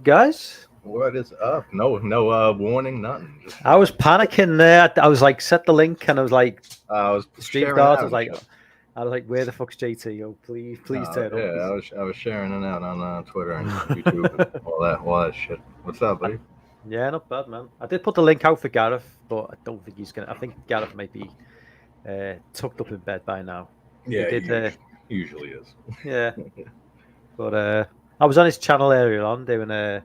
up, guys? What is up? No, warning, nothing. Just, I was panicking there. I was like, set the link, and I was like, I was stream sharing it starts. out. I was like, where the fuck's JT? Oh, please turn Yeah, up. I was sharing it out on Twitter and YouTube and all that shit. What's up, buddy? Yeah, not bad, man. I did put the link out for Gareth, but I don't think he's gonna. I think Gareth might be tucked up in bed by now. Yeah, he usually is. Yeah, but I was on his channel earlier on doing a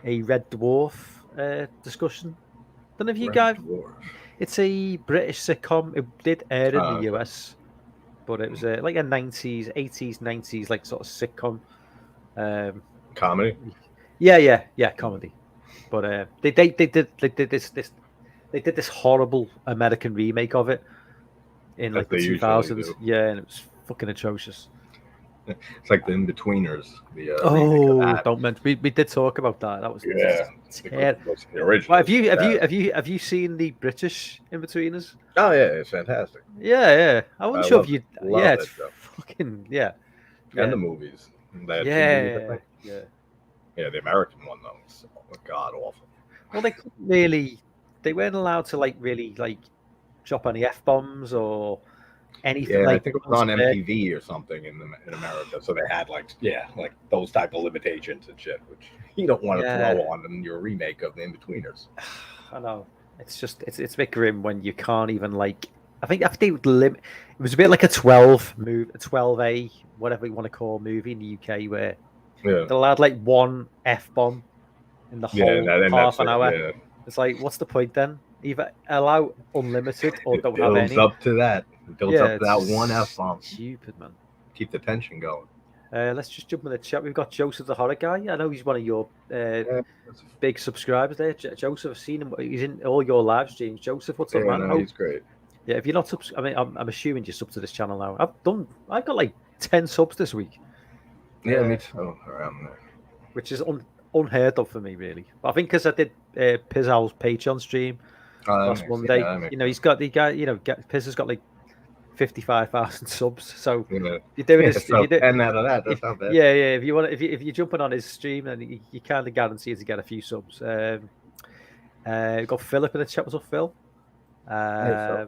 Red Dwarf discussion. Don't know if you guys. It's a British sitcom. It did air in the US, but it was like a 90s, 80s, 90s, like sort of sitcom. Comedy? Yeah, comedy. But they did this horrible American remake of it in like the 2000s. Yeah, and it was fucking atrocious. It's like the In-Betweeners. Don't mention. We did talk about that. That was the original. Have you seen the British In-Betweeners? Oh yeah, it's fantastic. Yeah. I wasn't sure if you. Yeah, it's fucking And the movies. Yeah. The American one though, was god awful. Well, they weren't allowed to really drop any F-bombs or anything. Yeah, I think it was on MTV or something in America, so they had like those type of limitations and shit, which you don't want to throw on in your remake of the In-Betweeners. I know. It's just it's a bit grim when you can't even I think after they would limit, it was a bit like a 12A, whatever you want to call movie in the UK where they allowed one F-bomb in the whole half an hour. Yeah. It's like, what's the point then? Either allow unlimited or don't have any. Up to that. Builds up to that one F-bomb. Stupid, man. Keep the tension going. Let's just jump in the chat. We've got Joseph the Horror Guy. I know he's one of your big subscribers there. Joseph, I've seen him. He's in all your live streams. Joseph, what's up, man? No, he's great. Yeah, if you're not I'm assuming you're sub to this channel now. I've got 10 subs this week. Yeah, me too. Around there. Which is unheard of for me, really. But I think because I did Pizzow's Patreon stream last Monday. He's got the guy. Piz has got 55,000 subs. So you're doing this. So 10 out of that. That's not bad. Yeah. If you're jumping on his stream, then you kind of guarantee to get a few subs. We've got Philip in the chat. What's up, Phil? Yeah.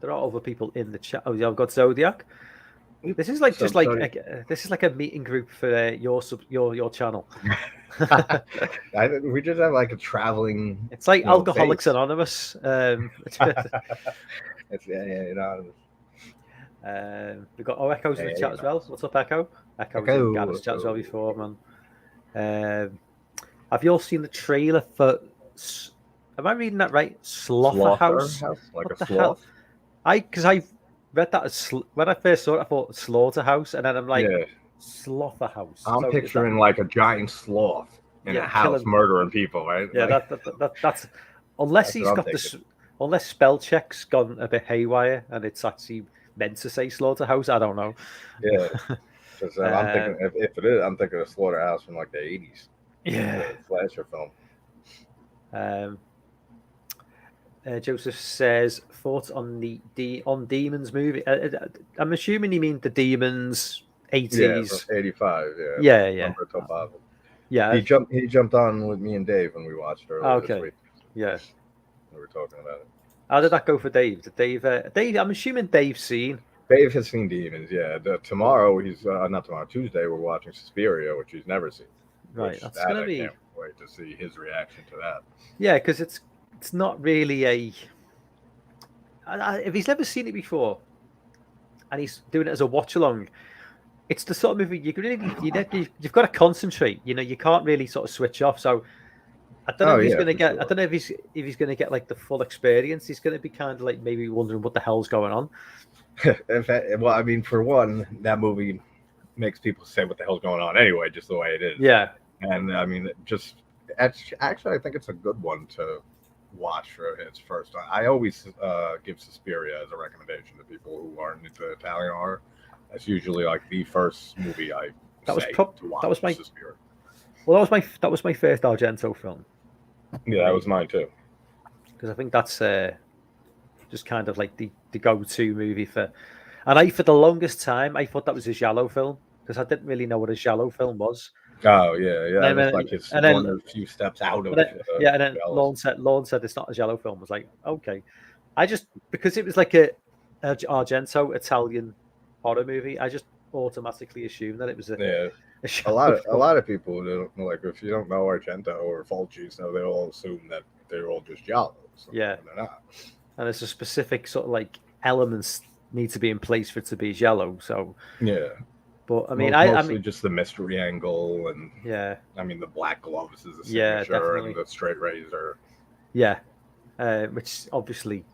There are other people in the chat. Oh, yeah, I've got Zodiac. This is this is like a meeting group for your channel. We just have a traveling. It's like Alcoholics Anonymous. It's anonymous. We've got Echo's in the chat as well. What's up, Echo? Echo's in Gareth's chat as well before, man. Have you all seen the trailer for? Am I reading that right? Slaughterhouse. Like what a sloth. Because I read that as when I first saw it, I thought Slaughterhouse, and then I'm like, Slaughterhouse. I'm picturing a giant sloth in a house murdering people, right? Yeah, that's unless he's got unless spell check's gone a bit haywire and it's actually meant to say Slaughterhouse. I don't know. Yeah, because I'm thinking if it is, I'm thinking of Slaughterhouse from the 80s. Yeah, slasher film. Joseph says thoughts on the Demons movie. I'm assuming you mean the Demons 80s. Yeah, 85. Yeah. Yeah. He jumped on with me and Dave when we watched earlier this week. Yeah. We were talking about it. How did that go for Dave? Did Dave? I'm assuming Dave's seen. Dave has seen Demons. Yeah. Tomorrow not tomorrow. Tuesday we're watching Suspiria, which he's never seen. Right. That's gonna be. I can't wait to see his reaction to that. Yeah, because it's not really if he's never seen it before and he's doing it as a watch along, it's the sort of movie you've got to concentrate. You can't really sort of switch off. So I don't know if he's going to get. Sure. I don't know if he's going to get the full experience. He's going to be kind of maybe wondering what the hell's going on. Well, I mean, for one, that movie makes people say what the hell's going on anyway, just the way it is. Yeah, and I mean, actually, I think it's a good one to watch for its first time. I always give Suspiria as a recommendation to people who aren't into Italian horror. That's usually the first movie I watch. Suspiria. Well, that was my first Argento film. Yeah, that was mine too. Because I think that's just kind of the go-to movie for. And for the longest time I thought that was a giallo film because I didn't really know what a giallo film was. Oh yeah, yeah. And That's then, like it's and one then, or few steps out of but then yeah, and then Jealous. Lorne said it's not a Jello film. I was like, okay, I just because it was like a Argento Italian horror movie, I just automatically assumed that it was Yeah, a a Jello lot of film. people don't like if you don't know Argento or Fulci, so they all assume that they're all just giallos. Yeah, And they're not. and there's a specific sort of like elements need to be in place for it to be Jello. So, Yeah, but I mean, I mostly mean, just the mystery angle, and yeah, I mean the black gloves is the yeah, signature, and definitely, the straight razor. yeah, which obviously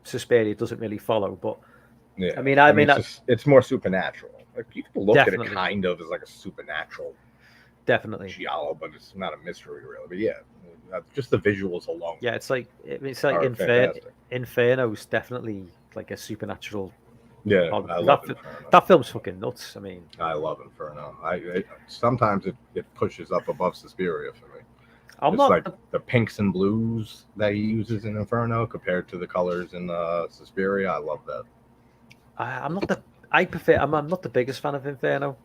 Suspiria doesn't really follow, but Yeah, I I mean mean, it's more supernatural. Like you can look at it definitely, kind of as like a supernatural definitely. giallo, but it's not a mystery really. But yeah, just the visuals alone Yeah, it's like are fantastic. Inferno's definitely like a supernatural Yeah, horror. I love Inferno. That film's fucking nuts. I mean, I love Inferno. Sometimes it pushes up above Suspiria for me. I'm Just not like the pinks and blues that he uses in Inferno compared to the colors in Suspiria. I love that. I'm not the I prefer I'm not the biggest fan of Inferno.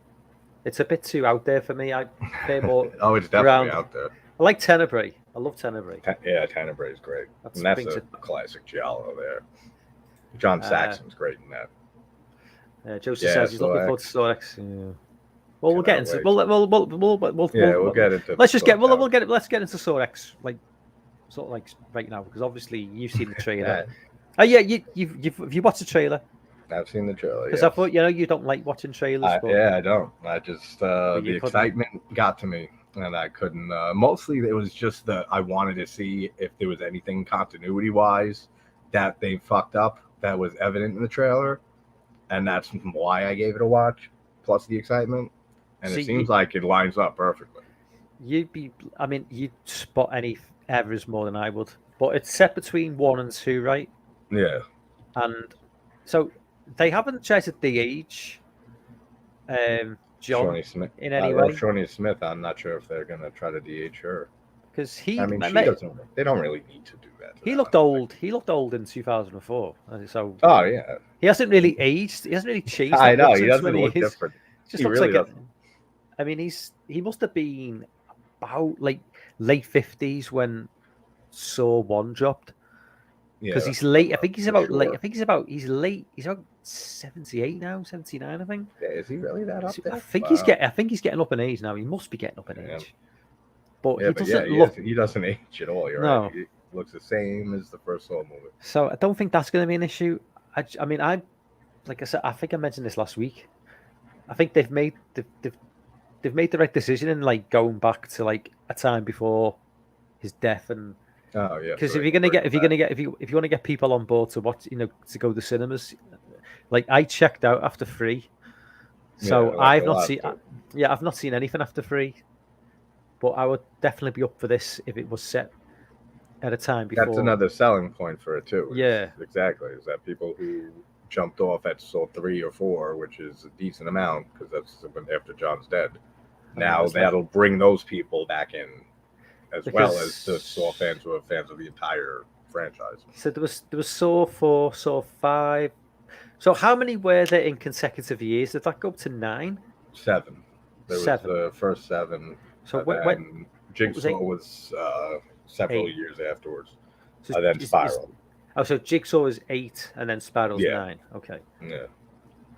It's a bit too out there for me. I prefer more Oh, it's definitely around. out there. I like Tenebrae. I love Tenebrae. Yeah, Tenebrae is great. That's And that's brings a it. classic giallo there. John Saxon's great in that. Joseph Yeah, says he's looking forward to Solex. Solex. Yeah. Well, we'll get Cannot into wait. We'll get into let's just get Solex. let's get into Sorex like sort of like right now because obviously you've seen the trailer. Yeah, Oh yeah, have you watched the trailer? I've seen the trailer. Because Yes. I thought you don't like watching trailers. But Yeah, I don't. I just the you couldn't. excitement got to me, and I couldn't. Mostly, it was just that I wanted to see if there was anything continuity wise that they fucked up that was evident in the trailer, and that's why I gave it a watch. Plus the excitement, and See, it seems like it lines up perfectly. you'd spot any errors more than I would. But it's set between 1 and 2, right? Yeah, And so they haven't tried to de-age John Shawnee Smith. in any way Shawnee Smith. I'm not sure if they're gonna try to DH her. because I mean, she doesn't. They don't really need to do that. he looked old. He looked old in 2004. So Oh yeah, he hasn't really aged. He hasn't really changed. I that much know he since doesn't when look is. different. Just He looks really like doesn't. I mean, he must have been about like late 50s when Saw 1 dropped. Because Yeah, he's late. I think he's for about sure. late. I think he's about late. He's about 78 now, 79. I think. Yeah, is he really that up there? I think he's getting up in age now. He must be getting up in Yeah. age. But Yeah, he but doesn't yeah, look. he doesn't age at all. You're No. right. He looks the same as the first Saw movie. So I don't think that's going to be an issue. I mean, like I said, I think I mentioned this last week. I think they've made the right decision in like going back to like a time before his death and. Oh yeah. Because so if you want to get people on board to watch, to go to cinemas, like I checked out after 3, so Yeah, I've a not lot seen, too. I've not seen anything after 3, but I would definitely be up for this if it was set at a time before. That's another selling point for it too. Yeah. Exactly. Is that people who jumped off at Saw 3 or 4, which is a decent amount because that's after John's dead. Now that'll bring those people back in. As well as the Saw fans who are fans of the entire franchise. So there was Saw 4, Saw 5. So how many were there in consecutive years? Did that go up to 9? 7. There 7. was the first 7. So when Jigsaw was several 8 years afterwards. So Then Spiral. So Jigsaw is 8 and then Spiral's 9. Okay. Yeah.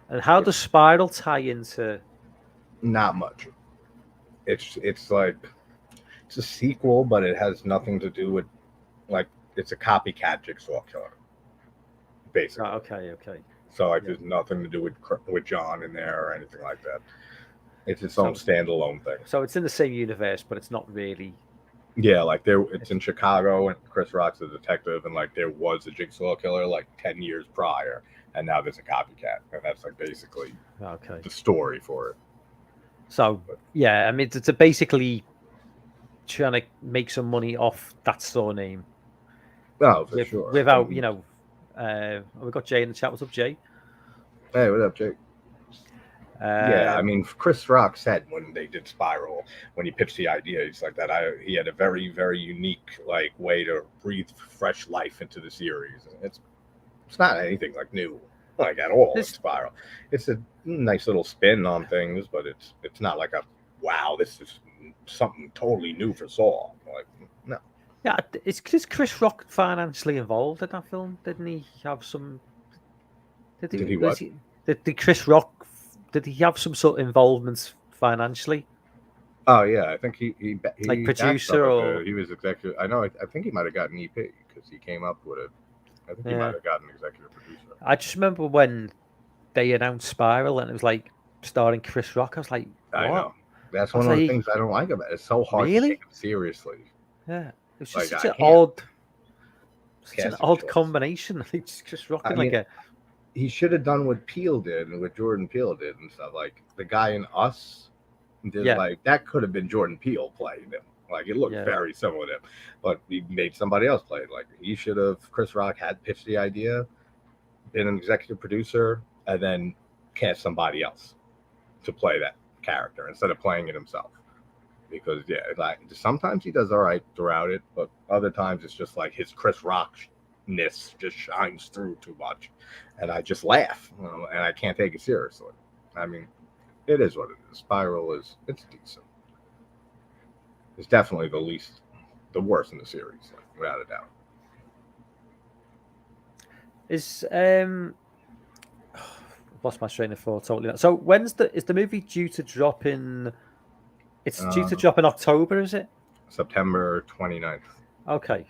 And how does Spiral tie into? Not much. It's like it's a sequel, but it has nothing to do with like it's a copycat Jigsaw killer, basically. Oh, okay. So like, there's nothing to do with John in there or anything like that. It's its own standalone thing. So it's in the same universe, but it's not really. Yeah, like it's in Chicago, and Chris Rock's a detective, and like there was a Jigsaw killer like 10 years prior, and now there's a copycat, and that's like basically the story for it. So yeah, I mean, it's basically trying to make some money off that Saw name. Oh, for sure. Without we've got Jay in the chat. What's up, Jay? Hey, what up, Jake? Yeah, I mean, Chris Rock said when they did Spiral, when he pitched the idea, he's like that. He had a very, very unique like way to breathe fresh life into the series. It's not anything like new, like at all. Spiral. It's a nice little spin on things, but it's not like a wow, this is something totally new for Saw. Like, no. Yeah, is Chris Rock financially involved in that film? Didn't he have some? Did he what? Did Chris Rock? Did he have some sort of involvement financially, Oh yeah, I think like he backed some producer of or? it. He was executive. I know. I think he might have gotten EP because he came up with it. I think he Yeah, might have gotten executive producer. I just remember when they announced Spiral and it was like starring Chris Rock. I was like, I what? know. That's I was one of the like, things I don't like about it. It's so hard to take really? him seriously. Yeah, it was just Like such I an can't. Casting odd choice. combination. Like just I rocking like mean, a he should have done what Peele did and what Jordan Peele did and stuff. Like the guy in Us did. yeah, Like that could have been Jordan Peele playing him. Like it looked yeah, very similar to him, but he made somebody else play it. Like he should have. Chris Rock had pitched the idea, been an executive producer, and then cast somebody else to play that character instead of playing it himself. Because yeah, like sometimes he does all right throughout it, but other times it's just like his Chris Rockness just shines through too much, and I just laugh, and I can't take it seriously. I mean, it is what it is. Spiral it's decent. It's definitely the worst in the series, like, without a doubt. is lost my train of thought totally. So is the movie due to drop in? It's due to drop in October, is it? September 29th. Okay.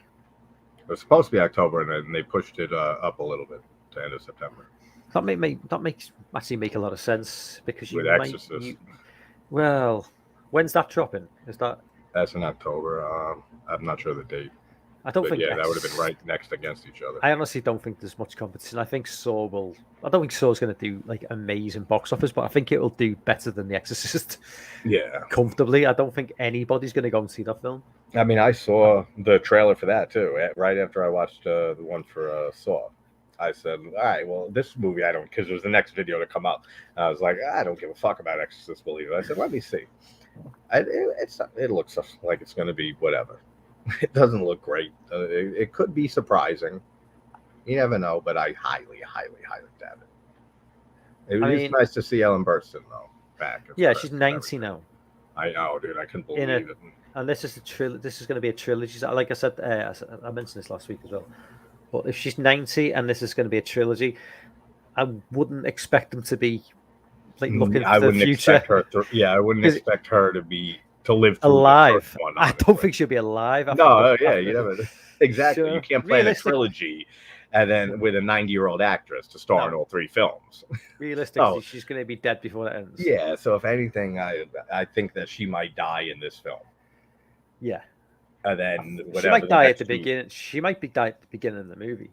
It was supposed to be October, and then they pushed it up a little bit to end of September. That makes actually make a lot of sense because With Exorcist. Well, when's that dropping? Is that? That's in October. I'm not sure the date. I don't But think. yeah, that would have been right next against each other. I honestly don't think there's much competition. I think Saw will. I don't think Saw's going to do like amazing box office, but I think it will do better than The Exorcist. Yeah, comfortably. I don't think anybody's going to go and see that film. I mean, I saw the trailer for that too. Right after I watched the one for Saw, I said, "All right, well, this movie I don't," because it was the next video to come out. I was like, "I don't give a fuck about Exorcist Believer." I said, "Let me see." It looks like it's going to be whatever. It doesn't look great. It could be surprising. You never know, but I highly, highly, highly doubt it. It is nice to see Ellen Burstyn though back. Yeah, she's 90 now. I know, dude. I couldn't believe it. And this is This is going to be a trilogy. Like I said, I mentioned this last week as well. But if she's 90 and this is going to be a trilogy, I wouldn't expect them to be like looking for the future. I wouldn't expect her to live through alive. The first one, I don't think she'll be alive. You never exactly. Sure. You can't plan a trilogy and then with a 90-year-old actress to star in all three films. Realistically, she's going to be dead before that ends. Yeah. So if anything, I think that she might die in this film. Yeah. And then she might die at the beginning. She might be die at the beginning of the movie.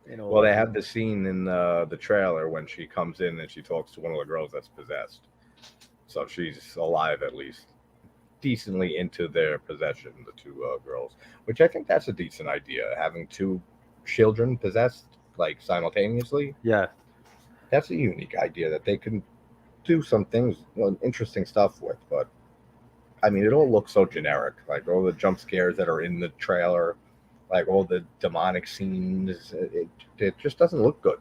Well, they have the scene in the trailer when she comes in and she talks to one of the girls that's possessed. So she's alive at least. Decently into their possession, the two girls, which I think that's a decent idea. Having two children possessed like simultaneously. Yeah. That's a unique idea that they can do some things, interesting stuff with. But I mean, it all looks so generic. Like all the jump scares that are in the trailer, like all the demonic scenes, it just doesn't look good.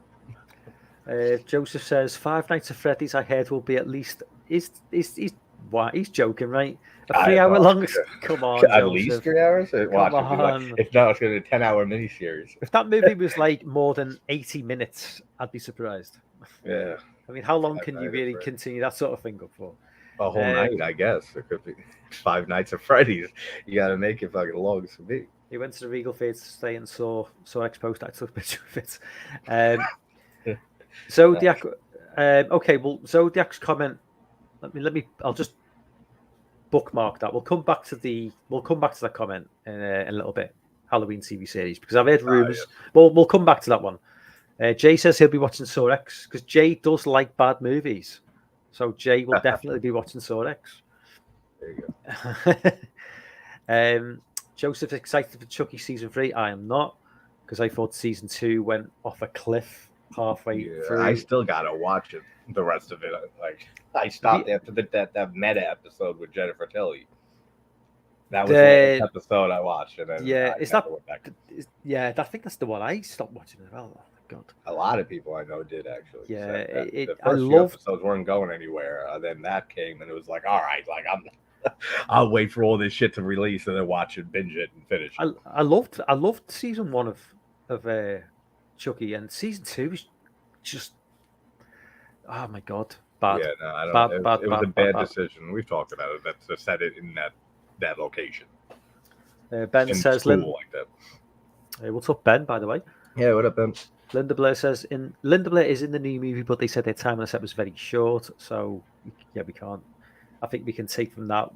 Joseph says 5 Nights at Freddy's I heard will be at least he's joking, right? A 3-hour long. Come on, at Joseph. least 3 hours. If not, it's going to be a 10-hour miniseries. If that movie was like more than 80 minutes, I'd be surprised. Yeah. I mean, how long can you really continue that sort of thing up for? A whole night, I guess. It could be 5 Nights at Freddy's. You got to make it fucking long as it be. He went to the Regal Theatre to stay and saw X Post. I took a picture of it. Zodiac. Okay, well, Zodiac's comment. Let me. I'll just bookmark that. We'll come back to that comment in a little bit. Halloween TV series, because I've heard rumors. We'll come back to that one. Jay says he'll be watching Saw X because Jay does like bad movies, so Jay will definitely be watching Saw X. There you go. Joseph's excited for Chucky season 3. I am not, because I thought season 2 went off a cliff halfway through. I still gotta watch it. The rest of it, like I stopped after that meta episode with Jennifer Tilly. That was the episode I watched, and then I think that's the one I stopped watching as well. God. A lot of people I know did actually. Yeah, said that it- the I first few loved- episodes weren't going anywhere. Then that came, and it was like, all right, like I'll wait for all this shit to release and then watch it, binge it, and finish it. I loved season 1 of Chucky, and season 2 is just, oh my God, bad. Yeah, no, I don't. Bad, it, bad, it was a bad, bad bad. decision. We've talked about it. That to set it in that location. Ben In says, school like that. Hey, what's up, Ben? By the way, Yeah, what up, Ben? Linda Blair says Linda Blair is in the new movie, but they said their time on the set was very short, so yeah, we can't. I think we can take from that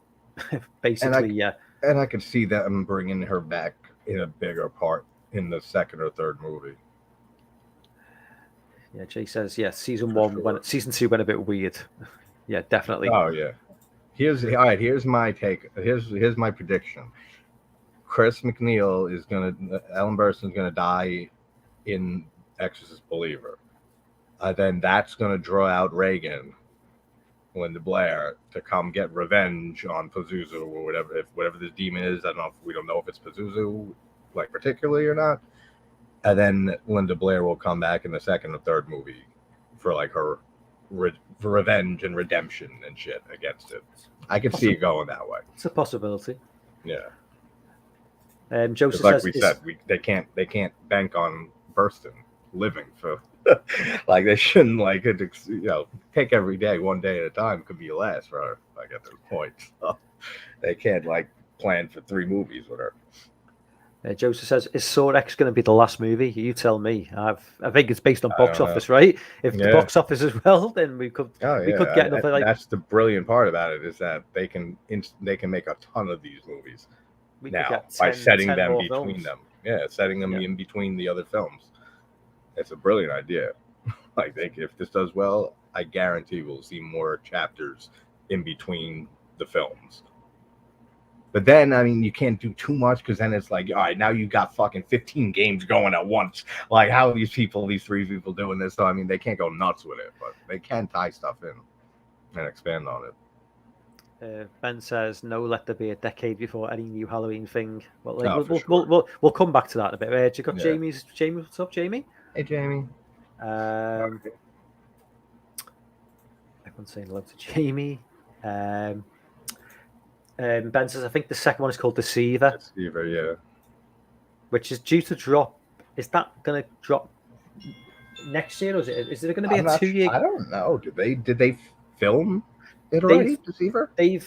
basically, yeah. And I could see them bringing her back in a bigger part in the second or third movie. Yeah, Jay says, yeah, season For 1 sure. went, season 2 went a bit weird. Yeah, definitely. Oh yeah. Here's my take. Here's my prediction. Chris McNeil is Ellen Burstyn's gonna die in Exorcist Believer. Then that's gonna draw out Reagan, Linda Blair, to come get revenge on Pazuzu or whatever this demon is. We don't know if it's Pazuzu, like particularly or not. And then Linda Blair will come back in the second or third movie for like her for revenge and redemption and shit against it. I could see it going that way. It's a possibility. Yeah. Joseph Like says, we said, they can't bank on Burston living for like they shouldn't like it. Take every day one day at a time. Could be your last for her. Like at this point, so they can't like plan for 3 movies with her. Joseph says, is Saw X going to be the last movie? You tell me. I think it's based on box don't know. office, right? If the Yeah. box office as well, then we could get another. Like, that's the brilliant part about it is that they can make a ton of these movies we could now get by 10 setting 10 them more between films. them. Yeah, setting them in between the other films. It's a brilliant idea. Like if this does well, I guarantee we'll see more chapters in between the films. But then, I mean, you can't do too much because then it's like, all right, now you got fucking 15 games going at once. Like, how are these 3 people doing this? So, I mean, they can't go nuts with it, but they can tie stuff in and expand on it. Ben says, no, let there be a decade before any new Halloween thing. Well, like, Oh, for we'll come back to that in a bit. You got Yeah. Jamie, what's up, Jamie? Hey, Jamie. Everyone's saying hello to Jamie. Ben says, I think the second one is called Deceiver, Yeah. which is due to drop. Is that going to drop next year, or is it going to be a 2-year? I don't know. Did they film it already? Deceiver? I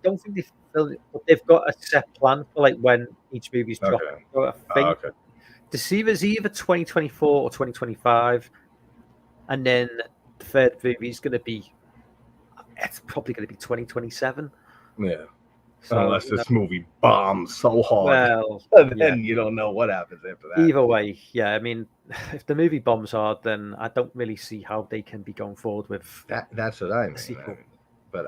don't think they've filmed it, but they've got a set plan for like when each movie's dropping. Okay. So I think Okay. Deceiver's either 2024 or 2025, and then the third movie is going to be. It's probably going to be 2027. Yeah. So, Unless this movie bombs so hard, well, then you don't know what happens after that. either way, yeah. I mean, if the movie bombs hard, then I don't really see how they can be going forward with That's what I mean. sequel. But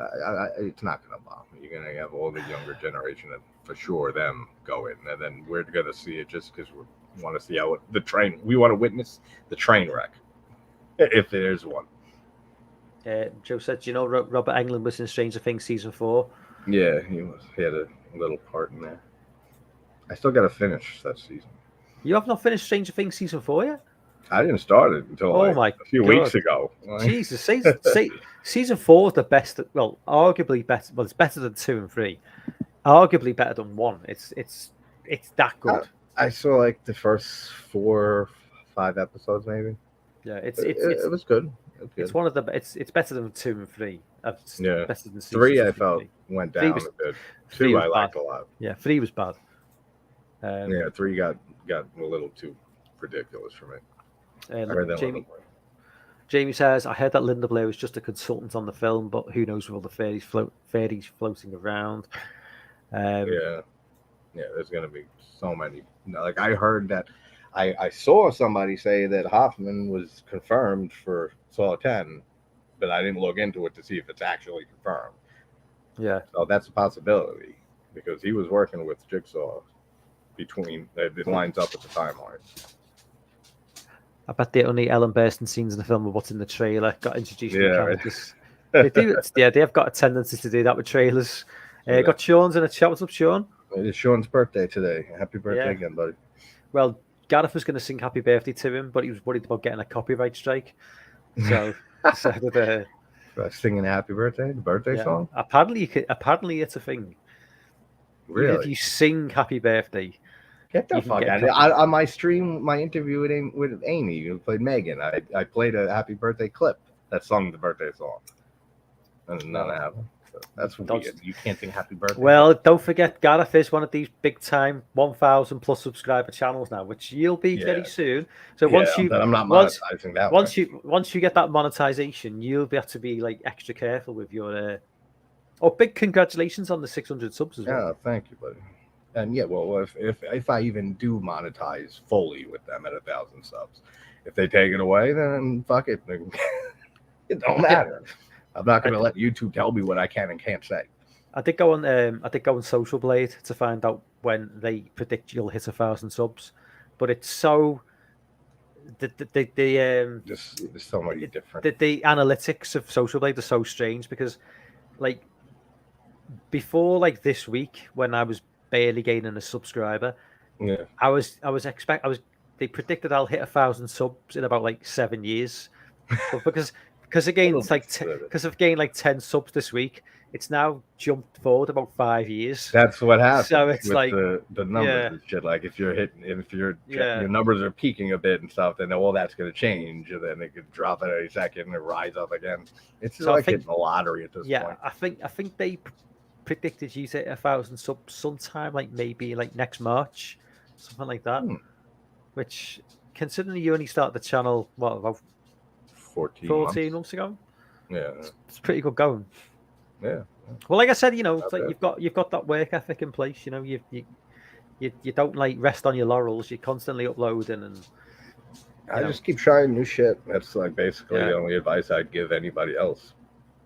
it's not going to bomb. You're going to have all the younger generation and for sure them going, and then we're going to see it just because we want to see how we want to witness the train wreck, if there's one. Joe said, "Do you know Robert Englund was in Stranger Things season 4?" Yeah, he had a little part in there. I still got to finish that season. You have not finished Stranger Things season 4 yet? I didn't start it until a few weeks ago. Jesus, season 4 is the best. Well, arguably better. Well, it's better than 2 and 3. Arguably better than 1. It's that good. I saw like the first 4 or 5 episodes, maybe. Yeah, it was good. It's one of the. It's better than 2 and 3. Yeah, better than 3 I felt went down a bit. 2 I liked a lot. Yeah, 3 was bad. 3 got a little too ridiculous for me. Jamie says, I heard that Linda Blair was just a consultant on the film, but who knows with all the fairies floating around. Yeah, there's going to be so many. Like I heard that, I saw somebody say that Hoffman was confirmed for Saw 10, but I didn't look into it to see if it's actually confirmed. Yeah. So that's a possibility because he was working with Jigsaw it lines up at the timeline. I bet the only Ellen Burstyn scenes in the film are what's in the trailer. Got introduced to the characters. Right. They do. Yeah, they have got a tendency to do that with trailers. Got Sean's in a chat. What's up, Sean? It is Sean's birthday today. Happy birthday again, buddy. Well, Gareth was going to sing Happy Birthday to him, but he was worried about getting a copyright strike. So decided, Singing Happy Birthday, the birthday song. Apparently, it's a thing. Really? Even if you sing Happy Birthday, Get the fuck out of here. On my stream, my interview with Amy, who played Megan, I played a Happy Birthday clip that sung the birthday song. And none happened. So that's weird. You can't sing Happy Birthday. Well, don't forget, Gareth is one of these big time 1,000 plus subscriber channels now, which you'll be very soon. So I'm not monetizing that. Once you get that monetization, you'll be have to be like extra careful with your. Big congratulations on the 600 subs as well. Yeah, thank you, buddy. And yeah, well, if I even do monetize fully with them at 1,000 subs, if they take it away, then fuck it. It don't matter. I'm not going to let YouTube tell me what I can and can't say. I did go on Social Blade to find out when they predict you'll hit 1,000 subs, but it's so there's so many different. The analytics of Social Blade are so strange because, like, before like this week when I was barely gaining a subscriber, they predicted I'll hit 1,000 subs in about like 7 years, but because again it's like because I've gained like 10 subs this week, it's now jumped forward about 5 years. That's what happens. So it's with like the numbers and shit. Like if your numbers are peaking a bit and stuff, then that's going to change, and then it could drop at any second and rise up again. It's hitting the lottery at this point. Yeah, I think they predicted you to hit 1,000 subs sometime, like maybe like next March, something like that. Which, considering you only started the channel, about 14 months ago? Yeah, it's pretty good going. Yeah. Well, like I said, it's like you've got that work ethic in place. You don't like rest on your laurels. You're constantly uploading, and I just keep trying new shit. That's like basically the only advice I'd give anybody else.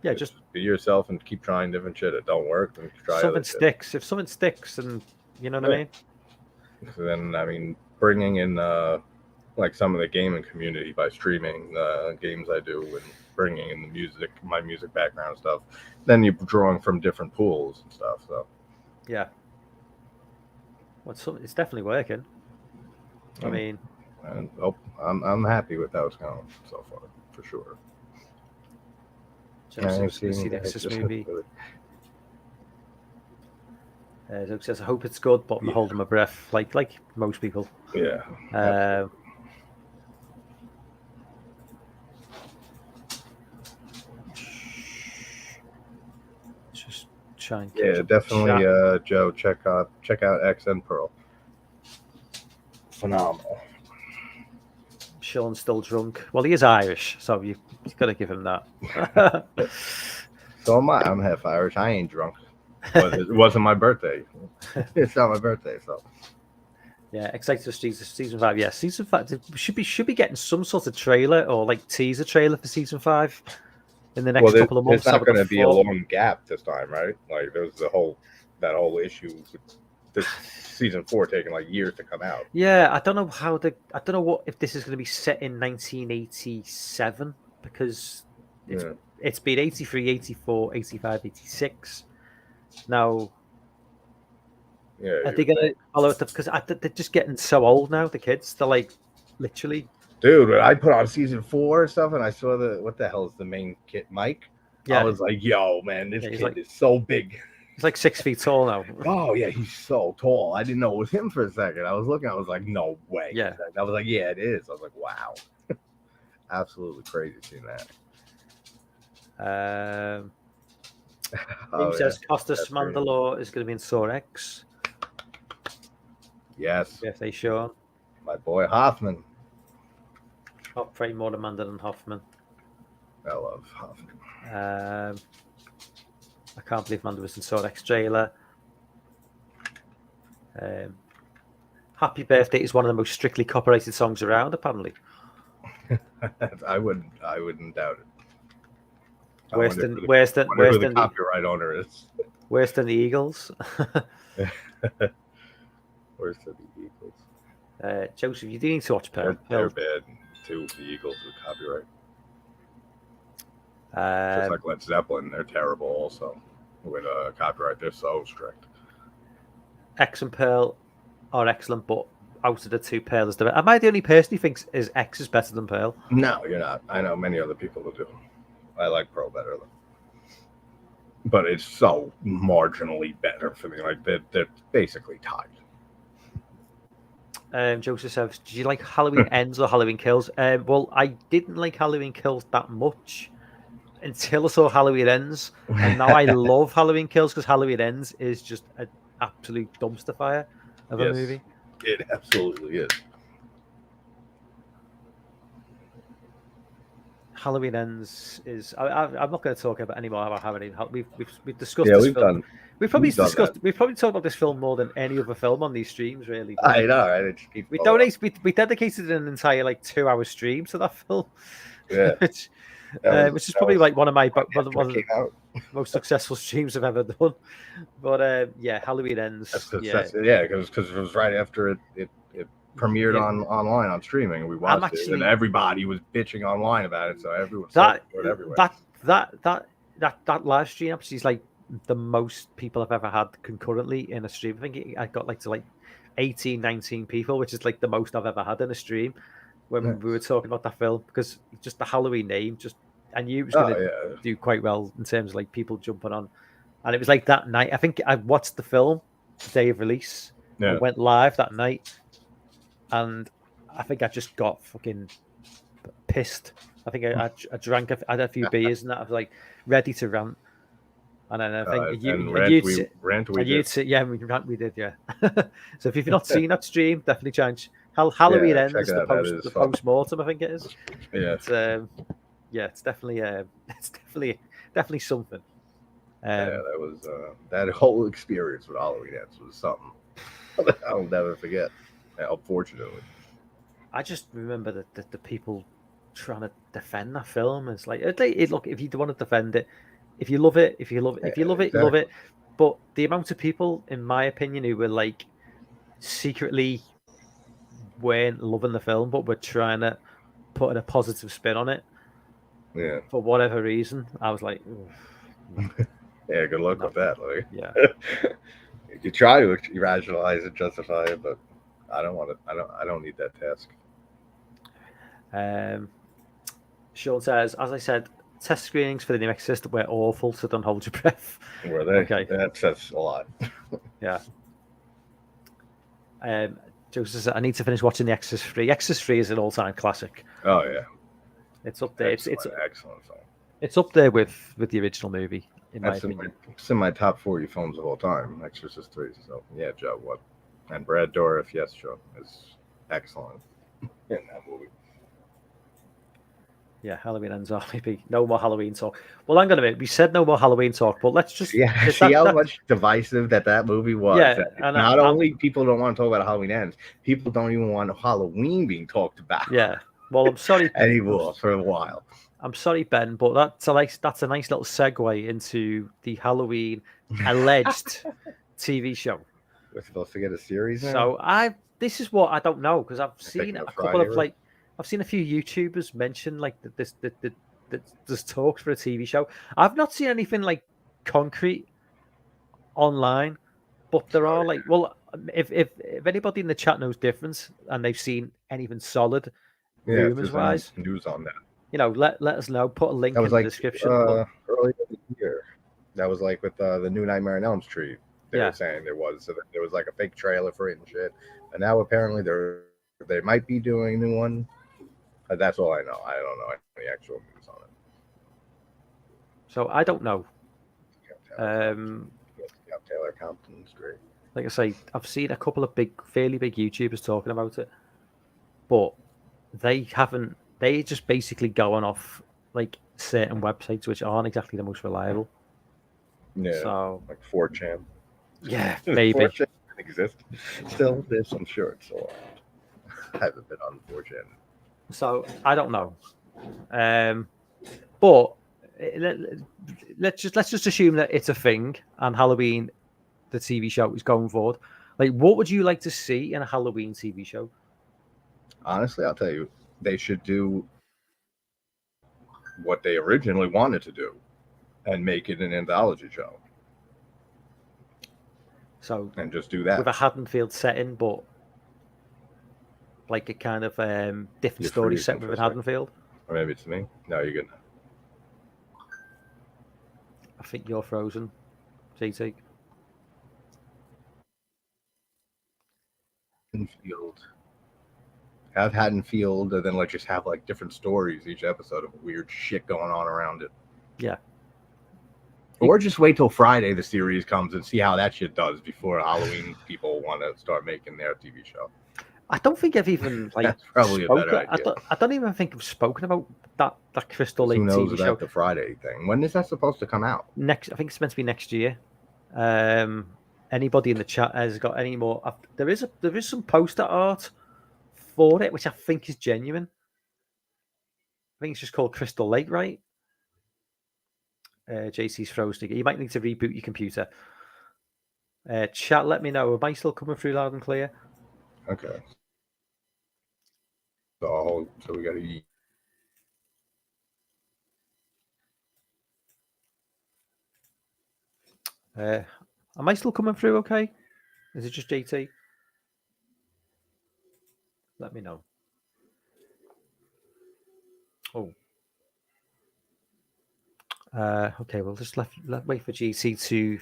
Yeah, just be yourself and keep trying different shit. It don't work, then try something sticks. Shit. If something sticks, and you know what I mean. So then, bringing in like some of the gaming community by streaming games I do and bringing in my music background stuff, then you're drawing from different pools and stuff. So yeah, it's definitely working. I mean, and I'm happy with how it's going so far, for sure. See the Exorcist movie. It says, I hope it's good, but I'm holding my breath, like most people. Yeah. Just try and definitely, Joe. Check out X and Pearl. Phenomenal. Sean's still drunk. Well, he is Irish, so you've got to give him that. So am I. I'm half Irish. I ain't drunk. But it wasn't my birthday. It's not my birthday, so. Yeah, excited for season 5. Yeah, season 5 should be getting some sort of trailer or like teaser trailer for season 5 in the next couple of months. It's not going to be a long gap this time, right? Like there was that whole issue with this season 4 taking like years to come out. Yeah, I don't know if this is going to be set in 1987 because it's been 83, 84, 85, 86. Now, are they going to follow it? Because they're just getting so old now, the kids. They're like, literally. Dude, when I put on season 4 and stuff, and I saw what the hell is the main kid, Mike? Yeah. I was like, yo, man, this kid is so big. He's like 6 feet tall now. Oh, yeah, he's so tall. I didn't know it was him for a second. I was looking, I was like, no way. Yeah. I was like, yeah, it is. I was like, wow. Absolutely crazy seeing that. He says Costas Mandalore is going to be in Saw X. Yes. Birthday Sean. My boy Hoffman. I'll pray more Amanda than Hoffman. I love Hoffman. I can't believe Amanda was in Saw X trailer. Happy Birthday is one of the most strictly copyrighted songs around, apparently. I wouldn't doubt it. Worse than the copyright owner is. Worse than the Eagles. Worse than the Eagles. Joseph, you do need to watch Pearl. They're bad too. The Eagles with copyright. Just like Led Zeppelin, they're terrible also with copyright. They're so strict. X and Pearl are excellent, but out of the two, Pearl is the best. Am I the only person who thinks is X is better than Pearl? No, you're not. I know many other people who do. I like Pearl better, but it's so marginally better for me. Like they're basically tied. Joseph says, "Did you like Halloween Ends or Halloween Kills?" Well, I didn't like Halloween Kills that much until I saw Halloween Ends, and now I love Halloween Kills because Halloween Ends is just an absolute dumpster fire of a movie. It absolutely is. Halloween Ends is. I'm not going to talk about any more about Halloween. We've discussed. Yeah, this we've film. done. We've probably discussed. We've probably talked about this film more than any other film on these streams. Really, I know. Right? We dedicated an entire 2-hour stream to that film. Yeah, which is probably one of the most successful streams I've ever done. But yeah, Halloween Ends. Because it was right after it premiered online on streaming, and we watched it, and everybody was bitching online about it. So everyone everywhere. That live stream actually is the most people I've ever had concurrently in a stream. I think I got to 18, 19 people, which is the most I've ever had in a stream when we were talking about that film, because just the Halloween name, I knew it was going to do quite well in terms of people jumping on. And it was that night. I think I watched the film the day of release and went live that night. And I think I just got fucking pissed. I think I drank. I had a few beers and that. I was ready to rant. And then I think we did, yeah. So if you've not seen that stream, definitely change. Halloween Ends, the post-mortem, I think it is. Yeah. It's definitely something. That was that whole experience with Halloween Ends was something I'll never forget. Unfortunately, I just remember that the people trying to defend that film. It's look, if you want to defend it, if you love it, you love it. But the amount of people, in my opinion, who were secretly weren't loving the film, but were trying to put a positive spin on it. Yeah. For whatever reason, I was like, yeah, good luck with that. Yeah. You try to rationalize it, justify it, but I don't want to. I don't need that task. Sean says, as I said, test screenings for the new Exorcist were awful, so don't hold your breath. Were they? Okay. That says a lot. Yeah. Joseph says, I need to finish watching The Exorcist 3. Exorcist 3 is an all-time classic. Oh yeah. It's up there. It's excellent film. It's up there with the original movie, in my opinion. It's in my top 40 films of all time. Exorcist 3. So yeah, Joe, what? And Brad Dourif, yes, Joe, is excellent in that movie. Yeah, Halloween Ends. Maybe no more Halloween talk. Well, hang on a minute. We said no more Halloween talk, but let's just see how much divisive that movie was. Yeah, and not only people don't want to talk about Halloween Ends, people don't even want Halloween being talked about. Yeah. Well, I'm sorry anymore for a while. I'm sorry, Ben, but that's a nice little segue into the Halloween alleged TV show. We're supposed to get a series now? So this is what I don't know, because I've seen a couple of I've seen a few YouTubers mention that there's talks for a TV show. I've not seen anything concrete online, but there are if anybody in the chat knows difference and they've seen anything solid, rumors wise, news on that. Let us know. Put a link in the description. Earlier this year, that was with the new Nightmare on Elm Street. They were saying there was a fake trailer for it and shit, and now apparently they might be doing a new one. That's all I know. I don't know any actual news on it. So I don't know. Taylor Compton's great. Like I say, I've seen a couple of fairly big YouTubers talking about it, but they haven't. They just basically going off certain websites which aren't exactly the most reliable. Yeah. So 4chan. Yeah, maybe. 4chan exists. Still this, I'm sure it's still on. I haven't been on 4chan. So I don't know. But let's just assume that it's a thing and Halloween, the TV show, is going forward. What would you like to see in a Halloween TV show? Honestly, I'll tell you, they should do what they originally wanted to do and make it an anthology show. So and just do that with a Haddonfield setting, but like a kind of different You're story freezing set for a within second. Haddonfield. Or maybe it's me. No, you're good. I think you're frozen, JT. Haddonfield. Have Haddonfield, and then like just have like different stories each episode of weird shit going on around it. Yeah. Or just wait till Friday the series comes and see how that shit does before Halloween people want to start making their TV show. I don't think I've even like That's probably a better idea. I don't even think I've spoken about that Crystal Lake Who knows TV about show. the Friday thing? When is that supposed to come out? Next, I think it's meant to be next year. Anybody in the chat has got any more? There is some poster art for it, which I think is genuine. I think it's just called Crystal Lake, right? JC's frozen. You might need to reboot your computer. Chat, let me know. Am I still coming through loud and clear? Okay. So we got to eat. Am I still coming through okay? Is it just JT? Let me know. Oh. Okay, we'll just wait for GT to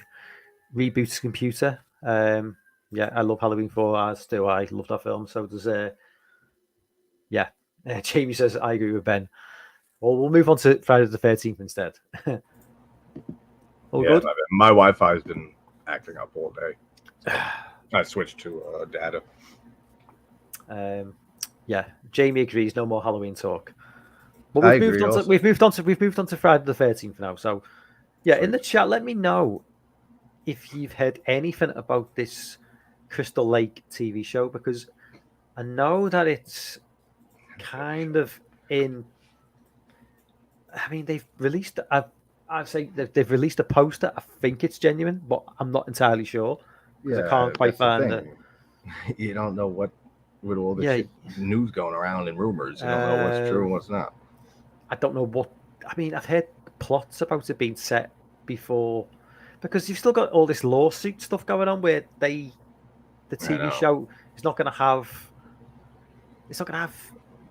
reboot his computer. Yeah, I love Halloween 4, as do I. Love that film. So does yeah. Jamie says I agree with Ben. Well, we'll move on to Friday the 13th instead. All good? My Wi-Fi has been acting up all day. So I switched to data. Yeah, Jamie agrees. No more Halloween talk. But we've moved on to Friday the 13th now. So yeah, in the chat, let me know if you've heard anything about this Crystal Lake TV show, because I know that it's kind of in. I mean, they've released. I'd say they've released a poster. I think it's genuine, but I'm not entirely sure because I can't quite find it. You don't know what with all the news going around and rumors. You don't know what's true and what's not. I don't know what. I mean, I've heard plots about it being set before, because you've still got all this lawsuit stuff going on where the TV show is not going to have. It's not going to have.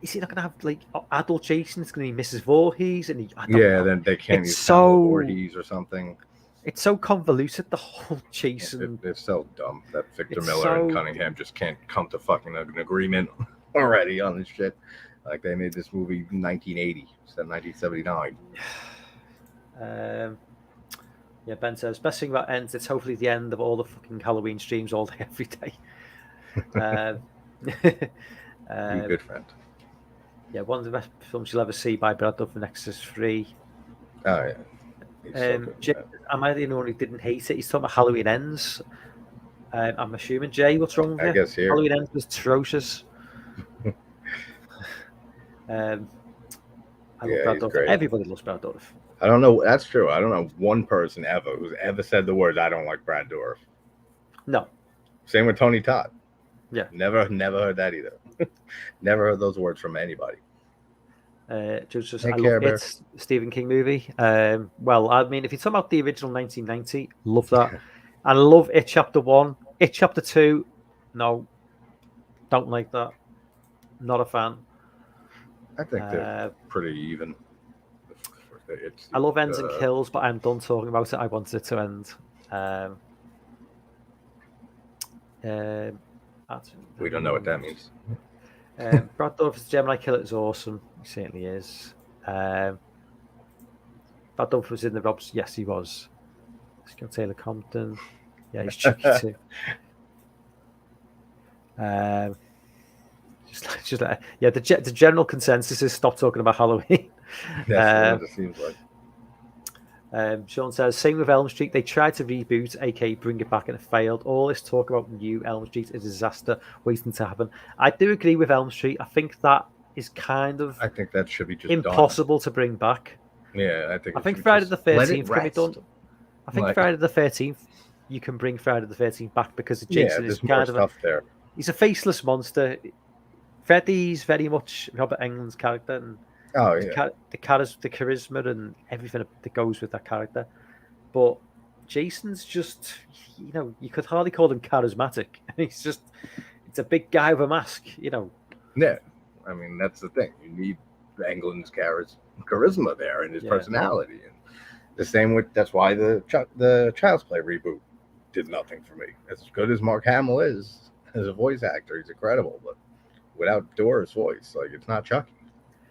Is it not going to have like adult Jason? It's going to be Mrs. Voorhees, and then they can't use Voorhees or something. It's so convoluted, the whole Jason. It's so dumb that Victor Miller and Cunningham just can't come to fucking an agreement already on this shit. Like, they made this movie in 1980 instead of 1979. Yeah, Ben says, best thing about Ends, it's hopefully the end of all the fucking Halloween streams all day, every day. You good friend. Yeah, one of the best films you'll ever see by Brad Dourif, Nexus 3. Oh, yeah. Jay, am I the only one who didn't hate it? He's talking about Halloween Ends. I'm assuming, Jay, what's wrong with you? I guess here. Halloween Ends was atrocious. I love Brad Dourif. Everybody loves Brad Dourif. I don't know. That's true. I don't know one person ever who's ever said the words, I don't like Brad Dourif. No. Same with Tony Todd. Yeah. Never heard that either. Never heard those words from anybody. Just, I love It, Stephen King movie. Well, I mean, if you're talking about the original 1990, love that. I love It Chapter 1. It Chapter 2, no. Don't like that. Not a fan. I think they're pretty even. I love Ends and Kills, but I'm done talking about it. I wanted it to end. We don't know what that means. Brad Dourif's Gemini Killer is awesome. He certainly is. Brad Dourif was in the Robs. Yes, he was. Let's go Taylor Compton. Yeah, he's Chucky too. The general consensus is stop talking about Halloween. That's what it seems like. Sean says, same with Elm Street. They tried to reboot, aka bring it back, and it failed. All this talk about new Elm Street is a disaster waiting to happen. I do agree with Elm Street. I think that is kind of. I think that should be just impossible to bring back. Yeah, I think Friday the 13th can be done. I think Friday the 13th, you can bring Friday the 13th back because Jason is kind of there. He's a faceless monster. Freddy's very much Robert Englund's character, and the charisma and everything that goes with that character. But Jason's just, you could hardly call him charismatic. It's a big guy with a mask, Yeah, I mean that's the thing. You need Englund's charisma there and his Yeah. personality, and the same with that's why the Child's Play reboot did nothing for me. As good as Mark Hamill is as a voice actor, he's incredible, but without Dora's voice, like it's not Chucky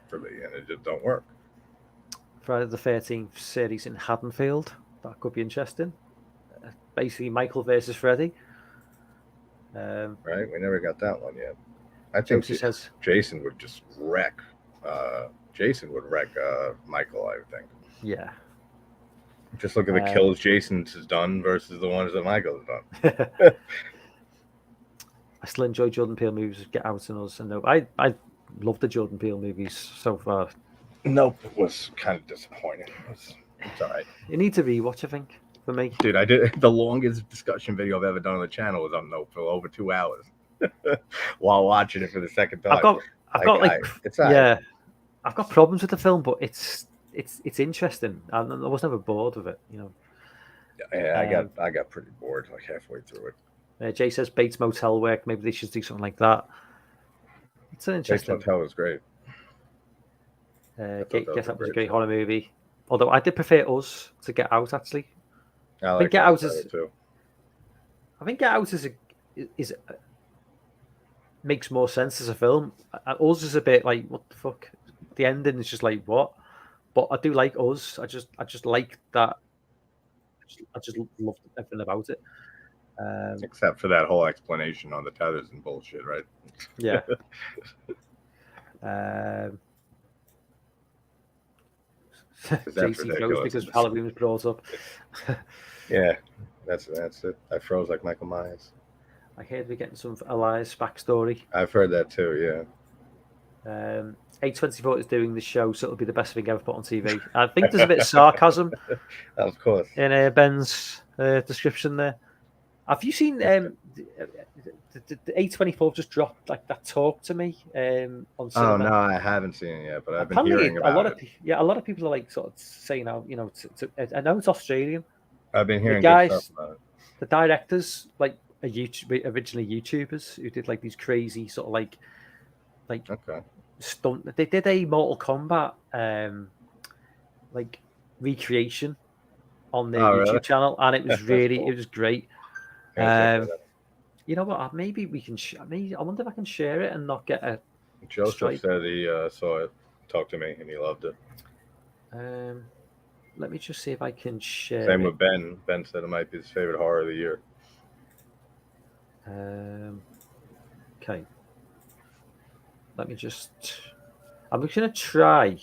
for me, and it just don't work. Friday the 13th series in Haddonfield. That could be interesting. Basically, Michael versus Freddy. Right? We never got that one yet. I think Josie says, Jason would just wreck. Jason would wreck Michael. I would think. yeah. Just look at the kills Jason's has done versus the ones that Michael's done. I still enjoy Jordan Peele movies. Get Out and Us, and no, I love the Jordan Peele movies so far. Nope, it was kind of disappointing. It's all right. You need to rewatch, I think, for me. Dude, I did the longest discussion video I've ever done on the channel was on Nope for over 2 hours while watching it for the second time. I've got it's all right. I've got problems with the film, but it's interesting. I was never bored of it, you know. Yeah, I got pretty bored like halfway through it. Jay says Bates Motel work. Maybe they should do something like that. It's an interesting. Bates Motel was great. Guess that was a great horror movie. Although I did prefer Us to Get Out. Actually, I think Get Out is too. I think Get Out is makes more sense as a film. Us is a bit like what the fuck. The ending is just like what, but I do like Us. I just like that. I just love everything about it. Except for that whole explanation on the tethers and bullshit, right? Yeah. Jason froze because Halloween was brought up. Yeah, that's it. I froze like Michael Myers. I heard we're getting some Elias backstory. I've heard that too, yeah. A24 is doing the show, so it'll be the best thing ever put on TV. I think there's a bit of sarcasm. Of course. In Ben's description there. Have you seen the A24 just dropped like that Talk to Me on cinema? Oh no, I haven't seen it yet, but I've been hearing about it. A lot of people are like sort of saying now, you know, I know it's Australian. I've been hearing good stuff about it. The directors like are originally YouTubers who did like these crazy sort of like okay. stunt. They did a Mortal Kombat like recreation on their YouTube channel, and it was really cool. It was great. You know what? Maybe we can. I wonder if I can share it and not get a. Joseph strike. said he saw it, talked to me, and he loved it. Let me just see if I can share. Same with Ben. Ben said it might be his favorite horror of the year. Okay. Let me just. I'm just going to try.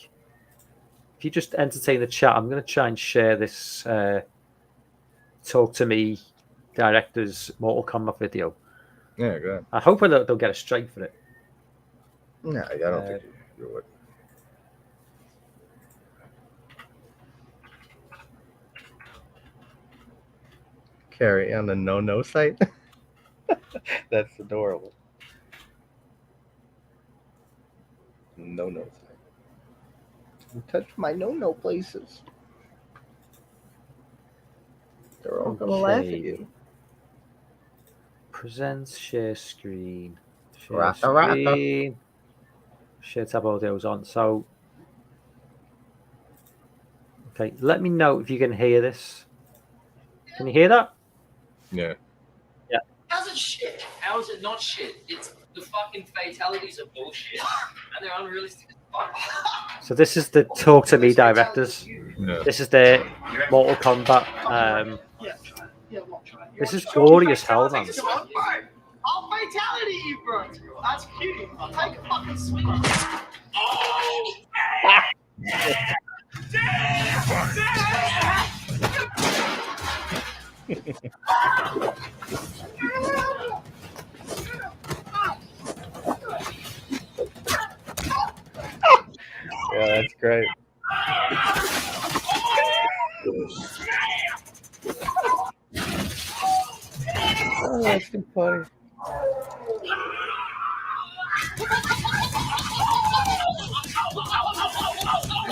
If you just entertain the chat, I'm going to try and share this Talk to Me director's Mortal Kombat video. Yeah, good. I hope they'll get a strike for it. No, I don't think you would. Carrie on the no site. That's adorable. No site. You touch my no places. They're all gonna laugh at you. Present, share screen. Raka. Share tab audio's on. So, okay, let me know if you can hear this. Can you hear that? Yeah. Yeah. How's it shit? How is it not shit? It's the fucking fatalities are bullshit, and they're unrealistic as fuck. So this is the Talk to Me directors. Yeah. This is their Mortal Kombat. This is gory as hell, man. I'll fatality you, bro. That's cute. I'll take a fucking swing. Oh! Yeah, that's great. Oh, that's too funny.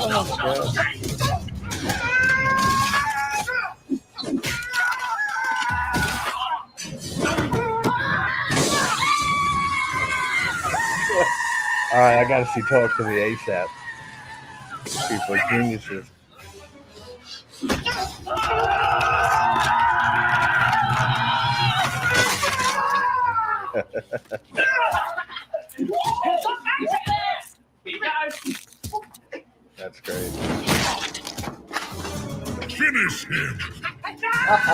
Oh, God. All right, I gotta see Talk to Me ASAP. People are geniuses. That's great. Finish him!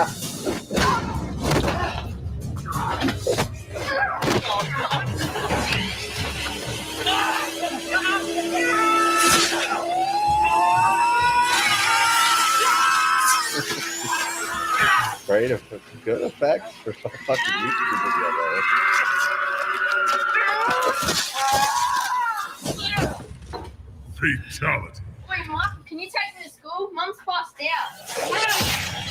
Great, good effects for some fucking YouTube video, though. Fatality. Wait, Mom, can you take me to school? Mom's passed out.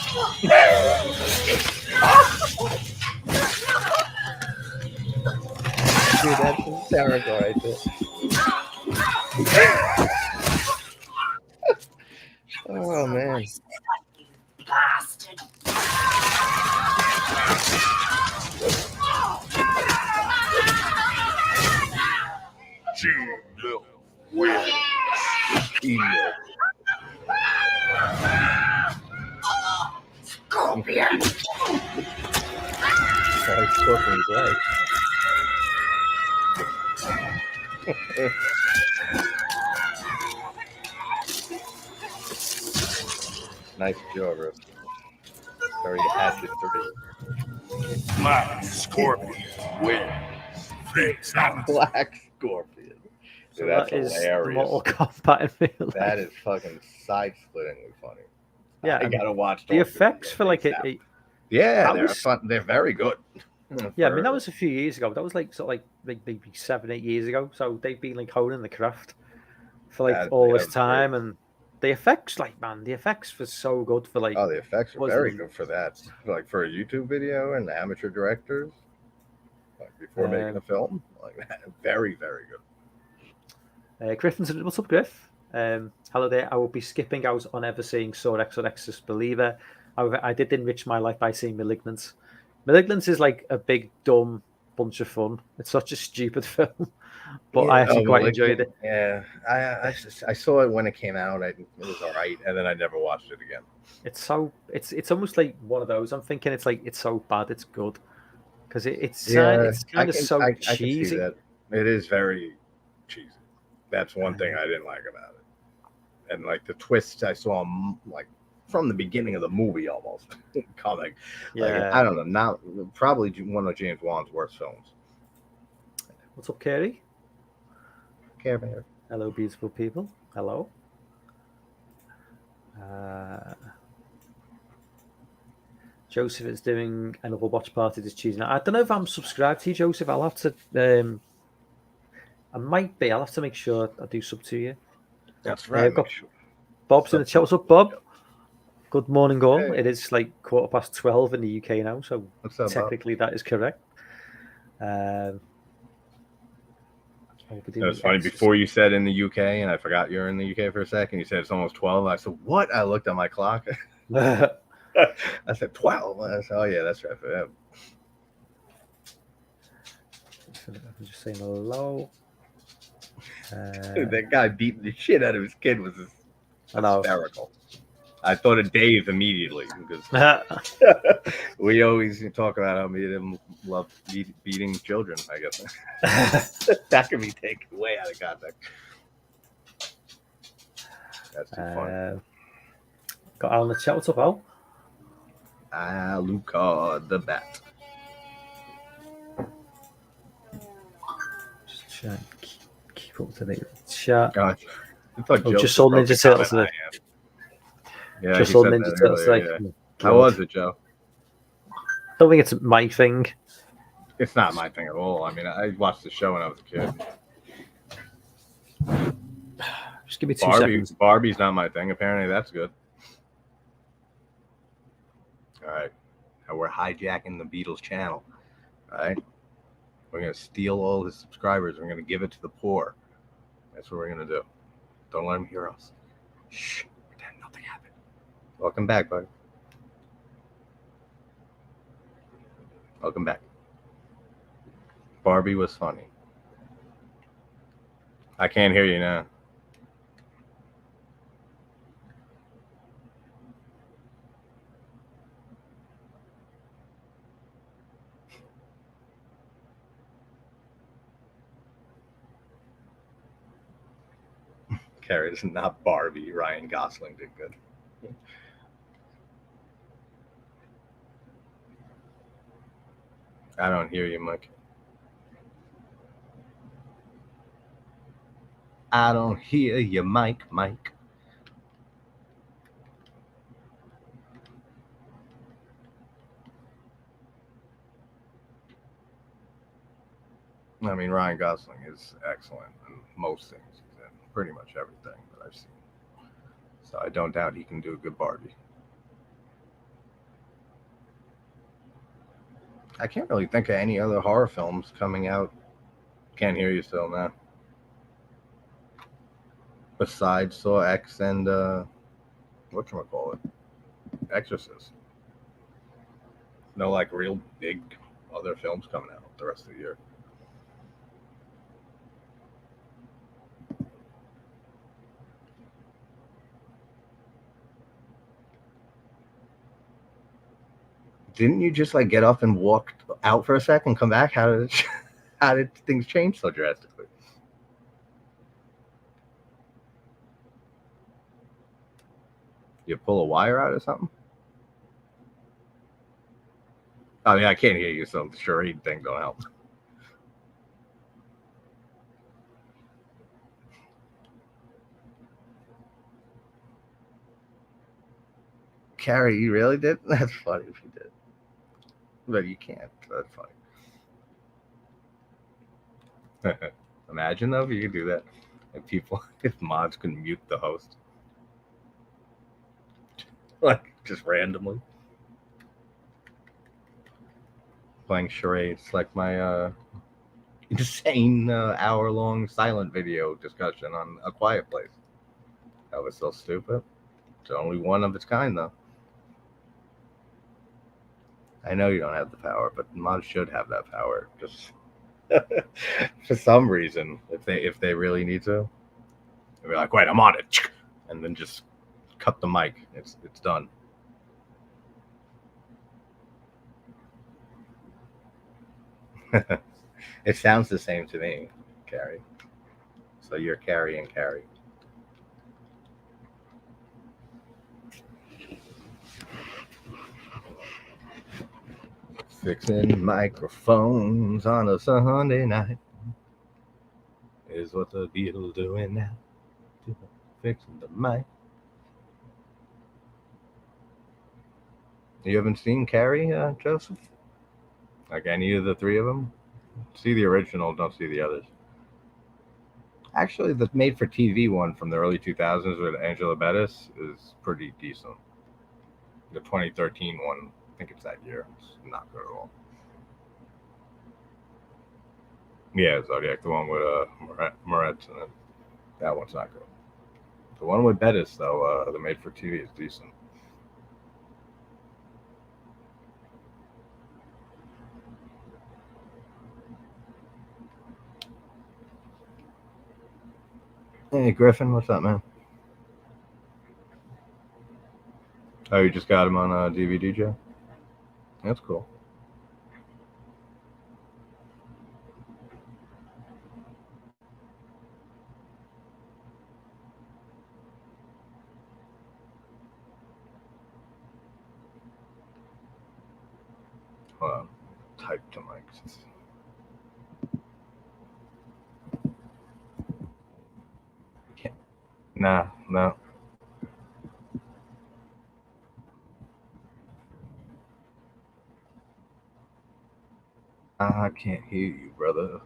Dude, that's hysterical right there. Oh, man. Bastard. G-Milk wins. Email. Scorpion. Sorry, Scorpion's right. Nice job, Rip. Sorry, Hatchet 3. Black Scorpion wins. Fatality. Black Scorpion. So Dude, that's that is hilarious. Mortal Kombat in real life. That is fucking side-splittingly funny. Yeah, I and gotta watch the Talk to Me effects for like ASAP. that they're was- fun. They're very good. yeah, I mean that was a few years ago. That was like sort of like maybe 7-8 years ago. So they've been like honing the craft for like Yeah, all yeah, this time, and the effects, like man, the effects were so good for like Oh, the effects are was very it- good for that. Like for a YouTube video and amateur directors, like before making a film, like that, very, very good. Griffin said, "What's up, Griff? Hello there. I will be skipping out on ever seeing Sword X or Exorcist Believer. However, I did enrich my life by seeing Malignant. Malignant is like a big dumb bunch of fun. It's such a stupid film, but I actually quite enjoyed it. Yeah, I saw it when it came out. It was all right, and then I never watched it again. It's almost like one of those. I'm thinking it's so bad it's good because it's kind of so I can see cheesy. that. It is very cheesy. That's one thing I didn't like about it. And like the twists I saw like from the beginning of the movie almost coming. Yeah. Like, I don't know. Not probably one of James Wan's worst films. What's up, Kerry? Care Bear. Hello, beautiful people. Hello. Joseph is doing another watch party this Tuesday night. I don't know if I'm subscribed to you, Joseph. I'll have to. I might be. I'll have to make sure I do sub to you. That's right. Bob's in the chat. What's up, Bob? Good morning, all. Hey. It is like 12:15 in the UK now, so What's up, Bob? technically that is correct. It was funny before you said in the UK, and I forgot you're in the UK for a second. You said it's almost 12. I said, "What?" I looked at my clock. I said 12. I said, "Oh yeah, that's right for them." I'm just saying hello. Dude, that guy beating the shit out of his kid was I know. hysterical. I thought of Dave immediately because we always talk about how me and him love beating children. I guess that can be taken way out of context. That's too funny. Got Al in the chat. What's up, Al? Luca the Bat. Just try and keep up to date with the chat. God, I thought Oh, Joe just saw broke Ninja the Turtles comment today. I had. Yeah, Just he saw said Ninja that Turtles earlier, today. yeah. God. How was it, Joe? Don't think it's my thing. It's not my thing at all. I mean, I watched the show when I was a kid. Just give me 2 seconds. Barbie's not my thing. Apparently, that's good. All right. Now we're hijacking the Beatles channel. All right. We're going to steal all his subscribers. We're going to give it to the poor. That's what we're going to do. Don't let them hear us. Shh. Pretend nothing happened. Welcome back, buddy. Welcome back. Barbie was funny. I can't hear you now. Carrie's not Barbie. Ryan Gosling did good. I don't hear you, Mike. I don't hear you, Mike. I mean, Ryan Gosling is excellent in most things. He's in pretty much everything that I've seen. So I don't doubt he can do a good Barbie. I can't really think of any other horror films coming out. Can't hear you still now. Besides Saw X and whatchamacallit? Exorcist. No, like real big other films coming out the rest of the year. Didn't you just like get up and walk out for a second, come back? How did things change so drastically? You pull a wire out or something? I mean, I can't hear you, so the charade thing don't help. Carrie, you really did? That's funny if you did. But you can't. That's funny. Imagine though if you could do that. If mods could mute the host. Like just randomly. Playing charades like my insane hour-long silent video discussion on A Quiet Place. That was so stupid. It's only one of its kind though. I know you don't have the power, but mods should have that power. Just for some reason, if they really need to, they'll be like, "Wait, I'm on it," and then just cut the mic. It's done. It sounds the same to me, Carrie. So you're Carrie and Carrie. Fixing microphones on a Sunday night is what the Beatles doing now. Fixing the mic. You haven't seen Carrie, Joseph? Like any of the three of them? See the original, don't see the others. Actually, the made-for-TV one from the early 2000s with Angela Bettis is pretty decent. The 2013 one, I think it's that year. It's not good at all. Yeah, Zodiac, the one with Moretz in it. That one's not good. The one with Bettis, though, the made-for-TV is decent. Hey, Griffin, what's up, man? Oh, you just got him on DVD, Joe? That's cool. Hold on. Type to mics. Nah, no. I can't hear you, brother.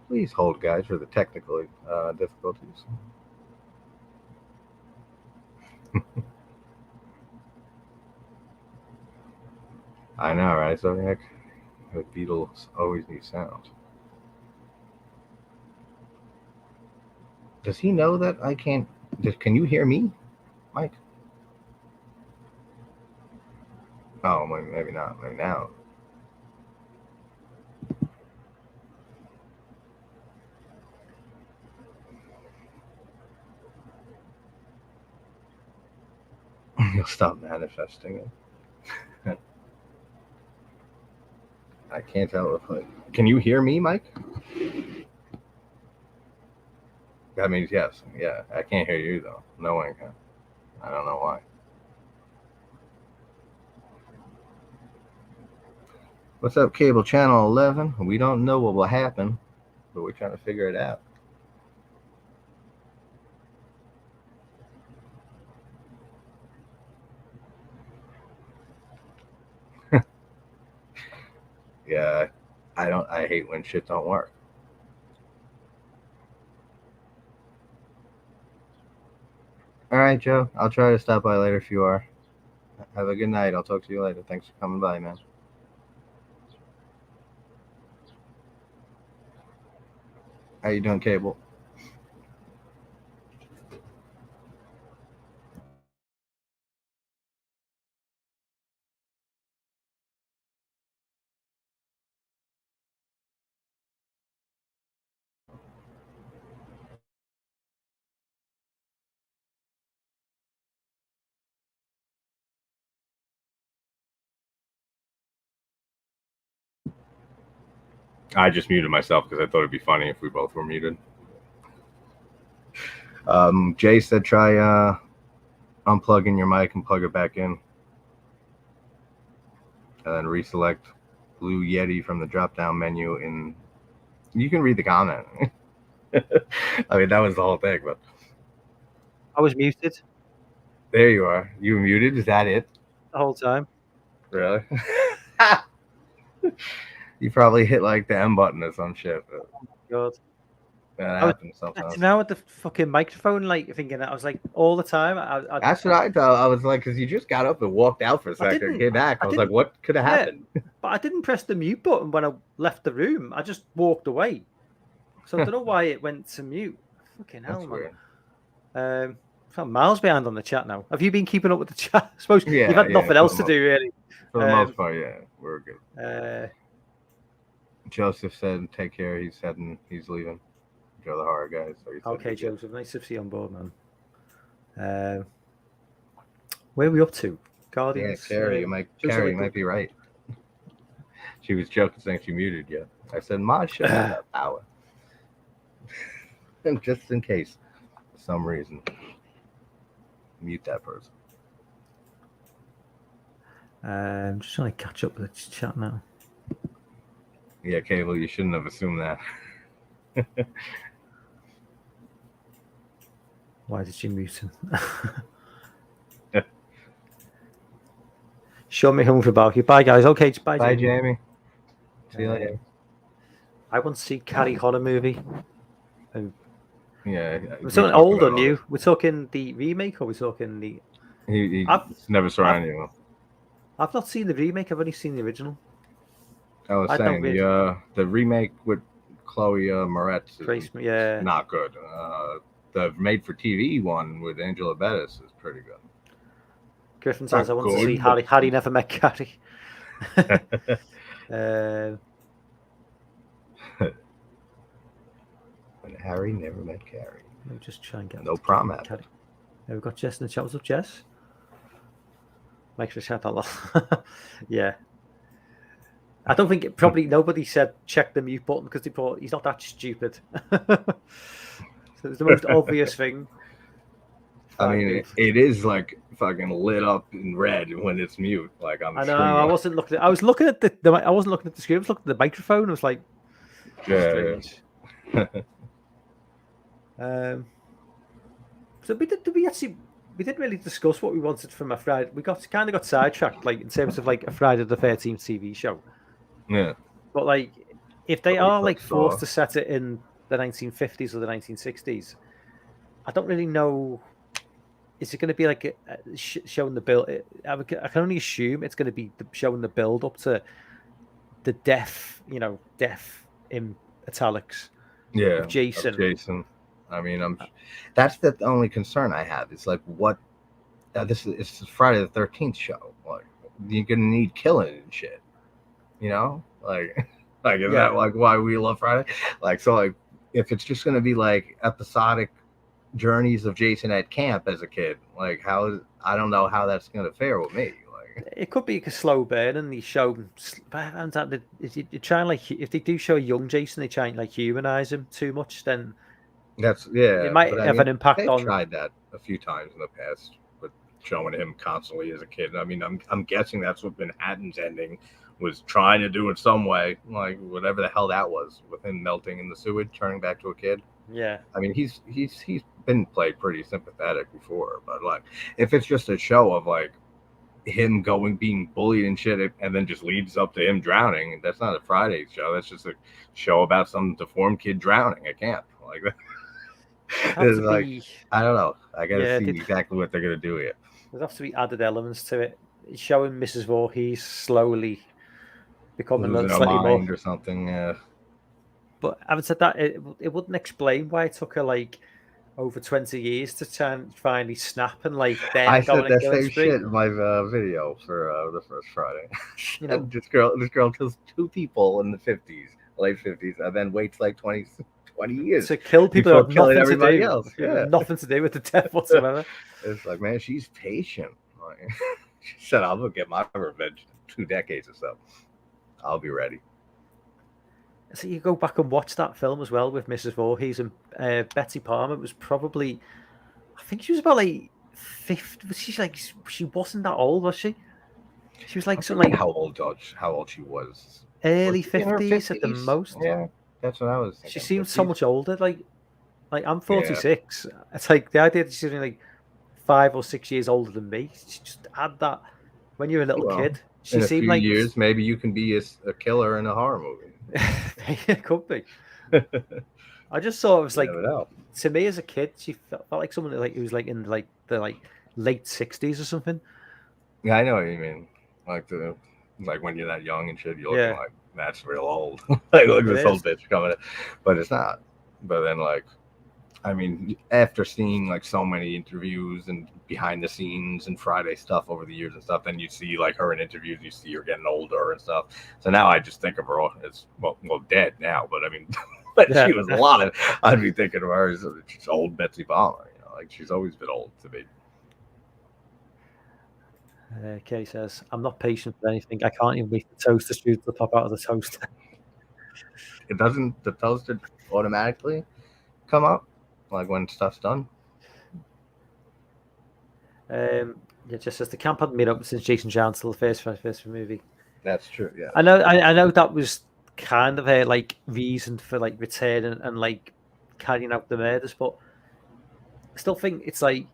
Please hold, guys, for the technical difficulties. I know, right, Zodiac? The Beatles always need sound. Does he know that I can't? Can you hear me, Mike? Oh, maybe not. Maybe now. You'll stop manifesting it. I can't tell if can you hear me, Mike? That means yes. Yeah, I can't hear you though. No one can. I don't know why. What's up, Cable Channel 11? We don't know what will happen, but we're trying to figure it out. Yeah, I hate when shit don't work. All right, Joe. I'll try to stop by later if you are. Have a good night. I'll talk to you later. Thanks for coming by, man. How you doing, Cable? I just muted myself because I thought it'd be funny if we both were muted. Jay said try unplugging your mic and plug it back in. And then reselect Blue Yeti from the drop-down menu. And you can read the comment. I mean, that was the whole thing. But I was muted there you are. You were muted? Is that it? the whole time. Really? You probably hit like the M button or some shit. But God. that I was happens sometimes. Now with the fucking microphone, like thinking that I was like all the time. That's what I thought. I was like, because you just got up and walked out for a second, didn't. came back. I was like, didn't. what could have Yeah. happened? But I didn't press the mute button when I left the room. I just walked away. So I don't know why it went to mute. Fucking hell, That's man. weird. I'm miles behind on the chat now. Have you been keeping up with the chat? I suppose Yeah, you've had yeah, nothing else to do, really. For the most part, yeah, we're good. Joseph said, "Take care." He's leaving. Joe the horror guy. So he said, Okay, Joseph. Nice to see you on board, man. Where are we up to? Guardians. Yeah, Carrie, you might be right. She was joking, saying she muted you. I said, "Ma should have that power." And just in case, for some reason, mute that person. I'm just trying to catch up with the chat now. Yeah, Cable, you shouldn't have assumed that. Why did she mute him? Show me home for barbecue. Bye, guys. Okay, bye, Bye, Jamie. Jamie. See you later. I want to see Carrie horror movie. Yeah. We're talking old or new? We're talking the remake, or we're talking the... He never saw any of them. I've not seen the remake. I've only seen the original. I was saying the remake with Chloe Moretz is not good. The made-for-TV one with Angela Bettis is pretty good. Griffin says, I want to see Harry never met Carrie. When Harry never met Carrie. Let me just try and get... No prom happened. We've got Jess in the chat. What's up, Jess? Makes the chat a lot. Yeah. I don't think probably nobody said check the mute button because they thought he's not that stupid. So it's the most obvious thing. I mean, it is like fucking lit up in red when it's mute. Like on the screen. I wasn't looking at. I was looking at I wasn't looking at the screen. I was looking at the microphone. I was like, strange. So we didn't really discuss what we wanted from a Friday. We got sidetracked, like in terms of like a Friday the 13th TV show. Yeah. But like, if they are like forced to set it in the 1950s or the 1960s, I don't really know. Is it going to be like showing the build? I can only assume it's going to be showing the build up to the death in italics. Yeah, Jason. I mean, that's the only concern I have. It's like, what? It's a Friday the 13th show. Like, you're gonna need killing and shit. You know, like like is Yeah. that like why we love Friday? Like so like if it's just gonna be like episodic journeys of Jason at camp as a kid, like how I don't know how that's gonna fare with me. Like It could be a slow burn, and they show. You try and like if they do show a young Jason, they try and like humanize him too much. Then that's yeah, it might but I have mean, an impact they've on. tried that a few times in the past with showing him constantly as a kid. I mean, I'm guessing that's what Manhattan's ending was trying to do in some way, like whatever the hell that was, with him melting in the sewage, turning back to a kid. Yeah, I mean, he's been played pretty sympathetic before, but like if it's just a show of like him being bullied and shit, and then just leads up to him drowning, that's not a Friday show. That's just a show about some deformed kid drowning at camp. Like it's like I don't know. I gotta see exactly what they're gonna do here. There's have to be added elements to it, showing Mrs. Voorhees slowly becoming Losing her slightly mind more. or something. Yeah. But having said that, it wouldn't explain why it took her like over 20 years to try and finally snap and like then I go said on a that killing same spree. shit in my video for the first Friday. You know, this girl kills 2 people in the 50s, late 50s, and then waits like 20 years to kill people who have killing nothing to everybody do, else. Yeah. nothing to do with the death whatsoever. It's like, man, she's patient. Like, she said, "I'm gonna get my revenge in 2 decades or so. I'll be ready." So you go back and watch that film as well with Mrs. Voorhees and Betsy Palmer. Was probably, I think she was about like 50. She's like, she wasn't that old, was she? She was like something like how old she was. early Was she in her 50s at the 50s? most. Yeah, that's what I was thinking. She seemed so 50s. much older. Like I'm 46. It's like the idea that she's only like 5 or 6 years older than me. She just had that when you're a little kid. She in a seemed few like years, maybe you can be a killer in a horror movie. it could be. I just thought it was like, You never know. to me as a kid, she felt like someone like who was like in like the late 60s or something. Yeah, I know what you mean. Like when you're that young and shit, you're looking like that's real old. Like look at this old bitch coming in. But it's not. But then like I mean, after seeing like so many interviews and behind the scenes and Friday stuff over the years and stuff, then you see like her in interviews, you see her getting older and stuff. So now I just think of her as well dead now, but I mean, she was alive. I'd be thinking of her as just old Betsy Palmer. You know, like she's always been old to me. Kay says, "I'm not patient for anything. I can't even wait for the toaster shoot to pop out of the toaster." It doesn't. The toaster automatically come up like when stuff's done. It just says the camp hadn't been up since Jason Jones till the first movie. That's true. Yeah, I know that was kind of a like reason for like returning and like carrying out the murders, but I still think it's like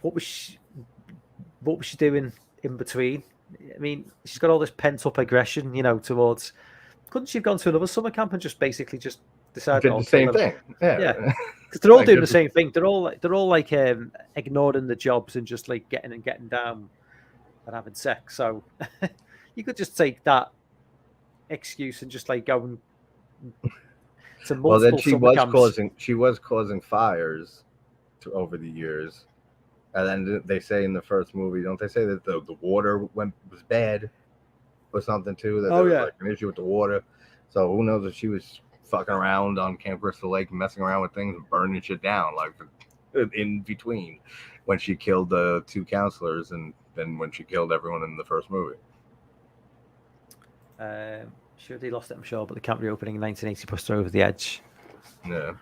what was she doing in between? I mean, she's got all this pent up aggression, you know, towards. Couldn't she have gone to another summer camp and just basically just decided did the same thing? Yeah, because they're all doing the same thing. They're all like ignoring the jobs and just like getting down and having sex. So you could just take that excuse and just like go and to multiple. Well, then she was camps. causing fires over the years, and then they say in the first movie, don't they say that the water was bad or something too? That there was like an issue with the water. So who knows if she was fucking around on Camp Crystal Lake, messing around with things and burning shit down, like in between when she killed the 2 counselors and then when she killed everyone in the first movie. Sure, they lost it, I'm sure, but the camp reopening in 1980 pushed her over the edge. Yeah.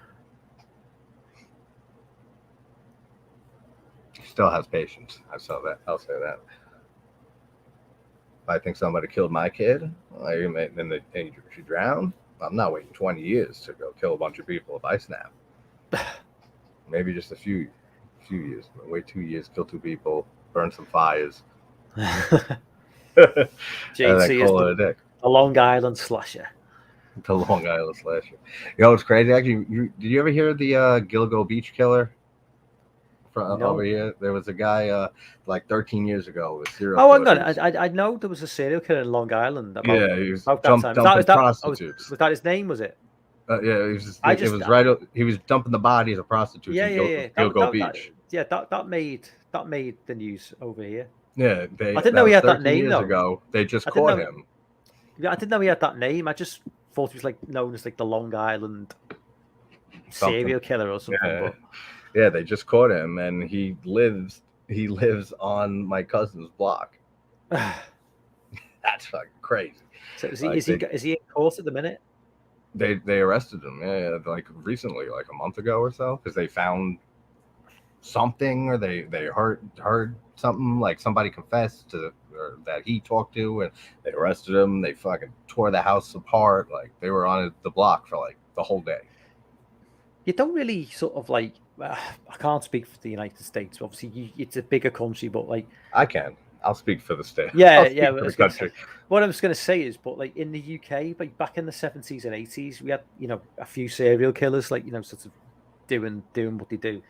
She still has patience. I'll say that. If I think somebody killed my kid, then she drowned, I'm not waiting 20 years to go kill a bunch of people if I snap. Maybe just a few years. Wait 2 years, kill 2 people, burn some fires. JC is the Long Island slasher. The Long Island slasher. You know what's crazy? Actually, did you ever hear the Gilgo Beach killer? Over here, there was a guy like 13 years ago with serial. Oh, hang on. I know there was a serial killer in Long Island. He was dumping prostitutes. Was that his name? Was it? Yeah, he was dumping the bodies of prostitutes. Yeah. Gilgo Beach. That made the news over here. Yeah, they. I didn't know he was had that 13 name, years though. ago. They just I didn't caught know- him. Yeah, I didn't know he had that name. I just thought he was like known as like the Long Island Something. serial killer or something. Yeah. Yeah, they just caught him, and he lives on my cousin's block. But That's fucking crazy. so is Like he in court at the minute? They arrested him, yeah, like recently, like a month ago or so, because they found something, or they heard something, like somebody confessed to, or that he talked to, and they arrested him. They fucking tore the house apart. Like they were on the block for like the whole day. You don't really sort of like. I can't speak for the United States. Obviously, it's a bigger country, but like. I can. I'll speak for the state. Yeah, I'll speak yeah. for I the was gonna country. say- what I was going to say is, but like in the UK, like back in the 70s and 80s, we had a few serial killers, like sort of doing what they do,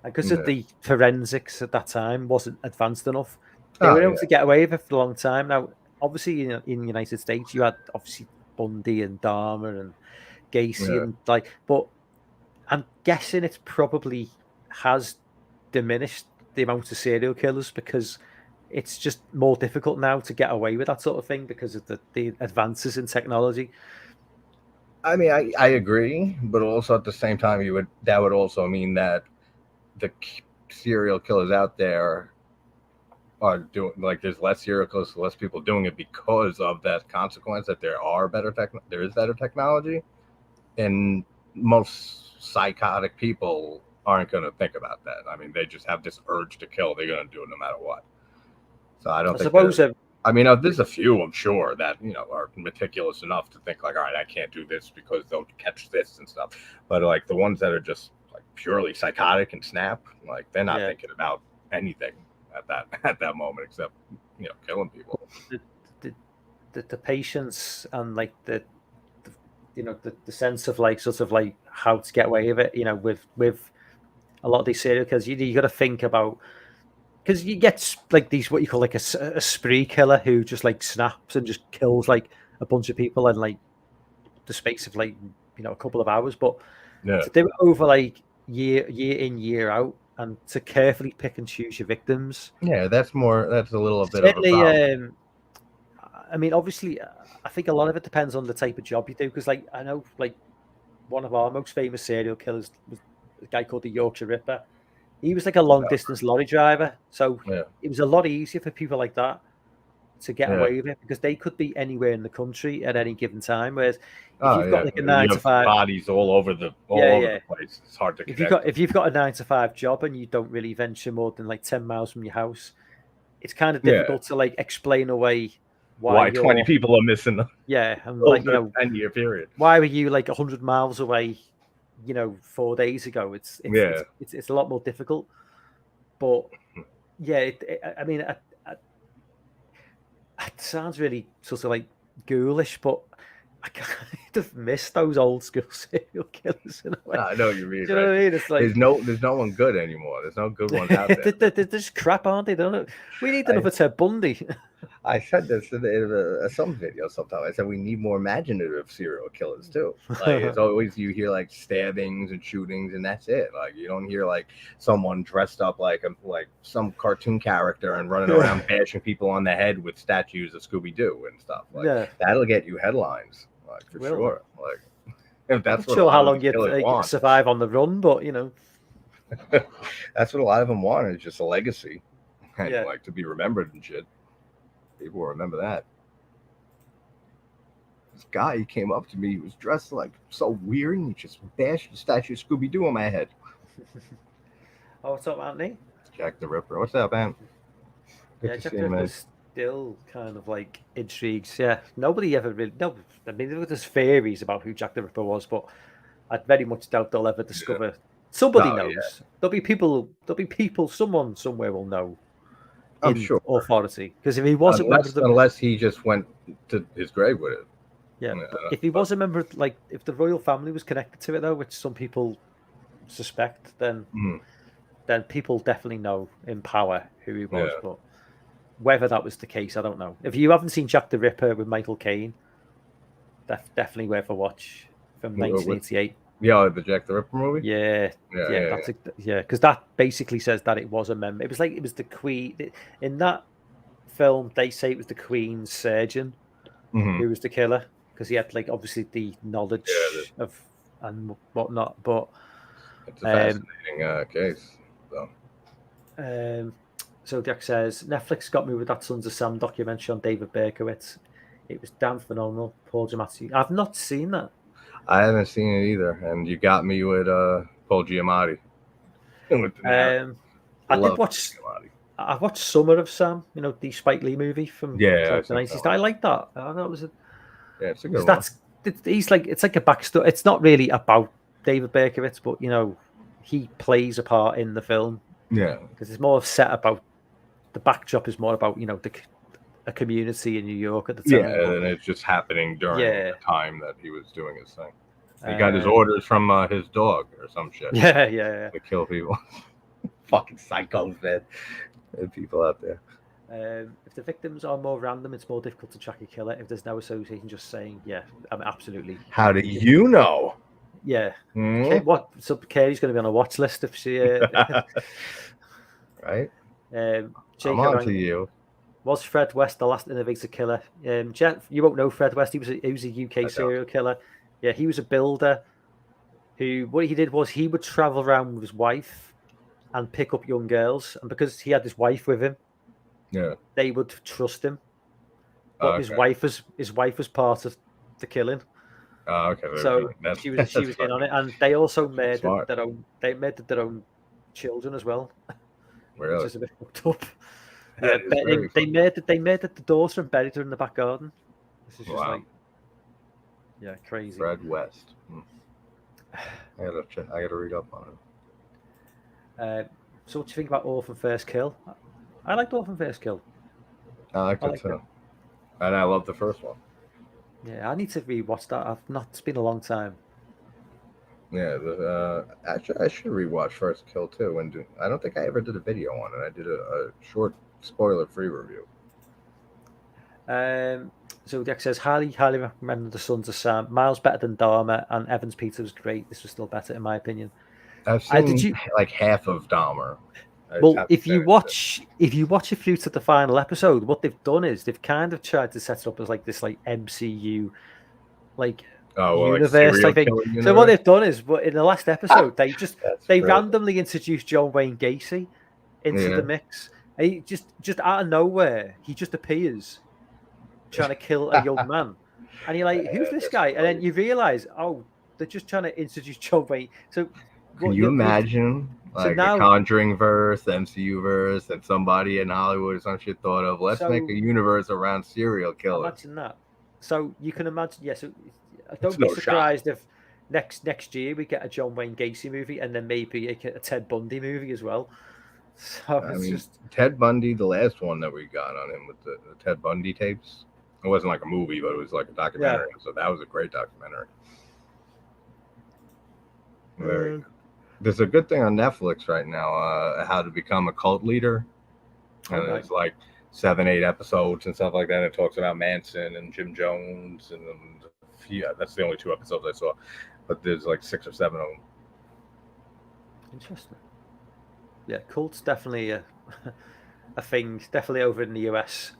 and because Yeah. of the forensics at that time wasn't advanced enough, they Oh, were able yeah. to get away with it for a long time. Now, obviously, in the United States, you had obviously Bundy and Dahmer and Gacy Yeah. and but I'm guessing it probably has diminished the amount of serial killers because it's just more difficult now to get away with that sort of thing because of the advances in technology. I mean, I agree, but also at the same time, that would also mean that the serial killers out there are doing, like, there's less serial killers, less people doing it because of that consequence that there is better technology, and most psychotic people aren't going to think about that. I mean, they just have this urge to kill. They're going to do it no matter what. So I don't I think. suppose I mean, there's a few, I'm sure, that are meticulous enough to think like, all right, I can't do this because they'll catch this and stuff. But like the ones that are just like purely psychotic and snap, like they're not thinking about anything at that moment except killing people. the patience and like the sense of like sort of like how to get away with it, with a lot of these serial killers, you got to think about. Because you get like these, what you call like a spree killer who just like snaps and just kills like a bunch of people in like the space of like a couple of hours. But to do it over like year in, year out, and to carefully pick and choose your victims. Yeah, that's a little bit Certainly, of a problem. I mean, obviously, I think a lot of it depends on the type of job you do. Because like I know, like one of our most famous serial killers was a guy called the Yorkshire Ripper. He was like a long distance lorry driver, so it was a lot easier for people like that to get away with it because they could be anywhere in the country at any given time. Whereas if you've got like a 9 to 5, bodies all over the place, it's hard to connect. If you've got a 9 to 5 job and you don't really venture more than like 10 miles from your house, it's kind of difficult to like explain away why 20 people are missing. And like 10-year period. Why were you like 100 miles away? 4 days ago. It's a lot more difficult, but I mean, it sounds really sort of like ghoulish, but I kind of miss those old school serial killers in a way. I know what you mean. Do you know what I mean? It's like there's no one good anymore. There's no good ones out there. They're just crap, aren't they? We need another Ted Bundy. I said this in some video sometime. I said we need more imaginative serial killers too. Like it's always you hear like stabbings and shootings, and that's it. Like you don't hear like someone dressed up like some cartoon character and running around bashing people on the head with statues of Scooby Doo and stuff. Like that'll get you headlines, like for sure. Like if that's I'm sure how long you survive on the run, but that's what a lot of them want is just a legacy, and like to be remembered and shit. People will remember that. This guy, he came up to me. He was dressed like so weird, and he just bashed the statue of Scooby Doo on my head. Oh, what's up, Anthony? Jack the Ripper. What's up, man? Jack the Ripper's still kind of like intrigues. Yeah, nobody ever really. No, I mean, there's theories about who Jack the Ripper was, but I very much doubt they'll ever discover. Yeah. Somebody knows. Yeah. There'll be people. Someone somewhere will know. I'm sure. Authority, because if he wasn't, unless he just went to his grave with it. Yeah, if he was a member, like if the royal family was connected to it, though, which some people suspect, then people definitely know in power who he was. But whether that was the case, I don't know. If you haven't seen Jack the Ripper with Michael Caine, definitely worth a watch from 1988. Yeah, the Jack the Ripper movie. Yeah, because that basically says that it was a member. It was the Queen in that film, they say it was the Queen's surgeon Mhm. who was the killer because he had like obviously the knowledge of and whatnot. But It's a fascinating case. Zodiac says Netflix got me with that Sons of Sam documentary on David Berkowitz. It was damn phenomenal. Paul Giamatti. I've not seen that. I haven't seen it either, and you got me with Paul Giamatti. With the narrative. I Love did watch. Giamatti. I watched Summer of Sam. You know the Spike Lee movie from Yeah, the 90s. I like that. I thought it was. Yeah, it's a good one. That's he's like it's like a backstory. It's not really about David Berkowitz, but you know he plays a part in the film. Yeah, because it's more set about the backdrop is more about a community in New York at the time. Yeah, and it's just happening during the time that he was doing his thing. He got his orders from his dog or some shit. Yeah. To kill people. Fucking psychos, man. There are people out there. If the victims are more random, it's more difficult to track a killer. If there's no association, just saying, yeah, I mean, absolutely. How do you know? Yeah. Hmm? Okay, so Carey's going to be on a watch list if she. Right. Jake I'm on to you. Was Fred West the last innovator killer? Jen, you won't know Fred West. He was a UK serial killer. Yeah, he was a builder. What he did was he would travel around with his wife and pick up young girls, and because he had his wife with him, they would trust him. But his wife was part of the killing. Okay. So she was in on it, and they also murdered their own children as well. Really? Which is a bit fucked up. They murdered the daughter and buried her in the back garden. This is just like, yeah, crazy. Fred West. I gotta read up on it. So what do you think about Orphan First Kill? I liked Orphan First Kill. I liked it too. And I love the first one. Yeah, I need to rewatch that. It's been a long time. Yeah, actually, I should rewatch First Kill too. And I don't think I ever did a video on it. I did a short spoiler-free review. Zodiac says highly recommended the Sons of Sam. Miles better than Dahmer, and Evans Peter was great. This was still better in my opinion. I've seen like half of Dahmer. Well, if you watch it through to the final episode, what they've done is they've kind of tried to set it up as like this like MCU universe, I think. So what they've done is, in the last episode, they randomly introduced John Wayne Gacy into the mix. And he just out of nowhere, he just appears trying to kill a young man, and you're like, "Who's this guy?" And then you realize, oh, they're just trying to introduce John Wayne. So can you imagine like a Conjuring verse, MCU verse, and somebody in Hollywood or some shit thought of, let's make a universe around serial killers. Imagine that. So you can imagine, yes. Don't be surprised if next year we get a John Wayne Gacy movie and then maybe a Ted Bundy movie as well. So I mean, Ted Bundy, the last one that we got on him with the Ted Bundy tapes, it wasn't like a movie, but it was like a documentary. Yeah. So that was a great documentary. Very good. There's a good thing on Netflix right now, How to Become a Cult Leader. And it's like 7-8 episodes and stuff like that. It talks about Manson and Jim Jones, and that's the only 2 episodes I saw, but there's like 6 or 7 of them. Interesting. Yeah, cult's definitely a thing. Definitely over in the US.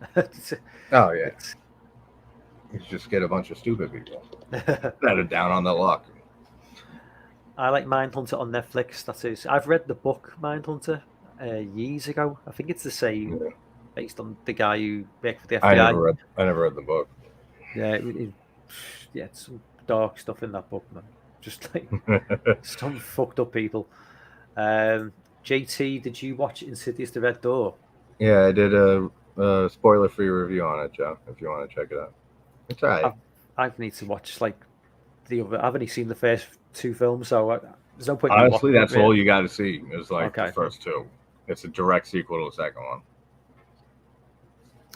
Oh yeah. You just get a bunch of stupid people that are down on the luck. I like Mindhunter on Netflix. That is, I've read the book Mindhunter years ago. I think it's the same, based on the guy who worked for the FBI. I never read the book. Yeah, it's some dark stuff in that book, man. Just like some fucked up people. JT, did you watch Insidious: The Red Door? Yeah, I did a spoiler-free review on it, Joe. If you want to check it out, it's alright. I need to watch like the other. I've only seen the first 2 films, so there's no point. Honestly, that's all you got to see. Is like the first 2. It's a direct sequel to the second one,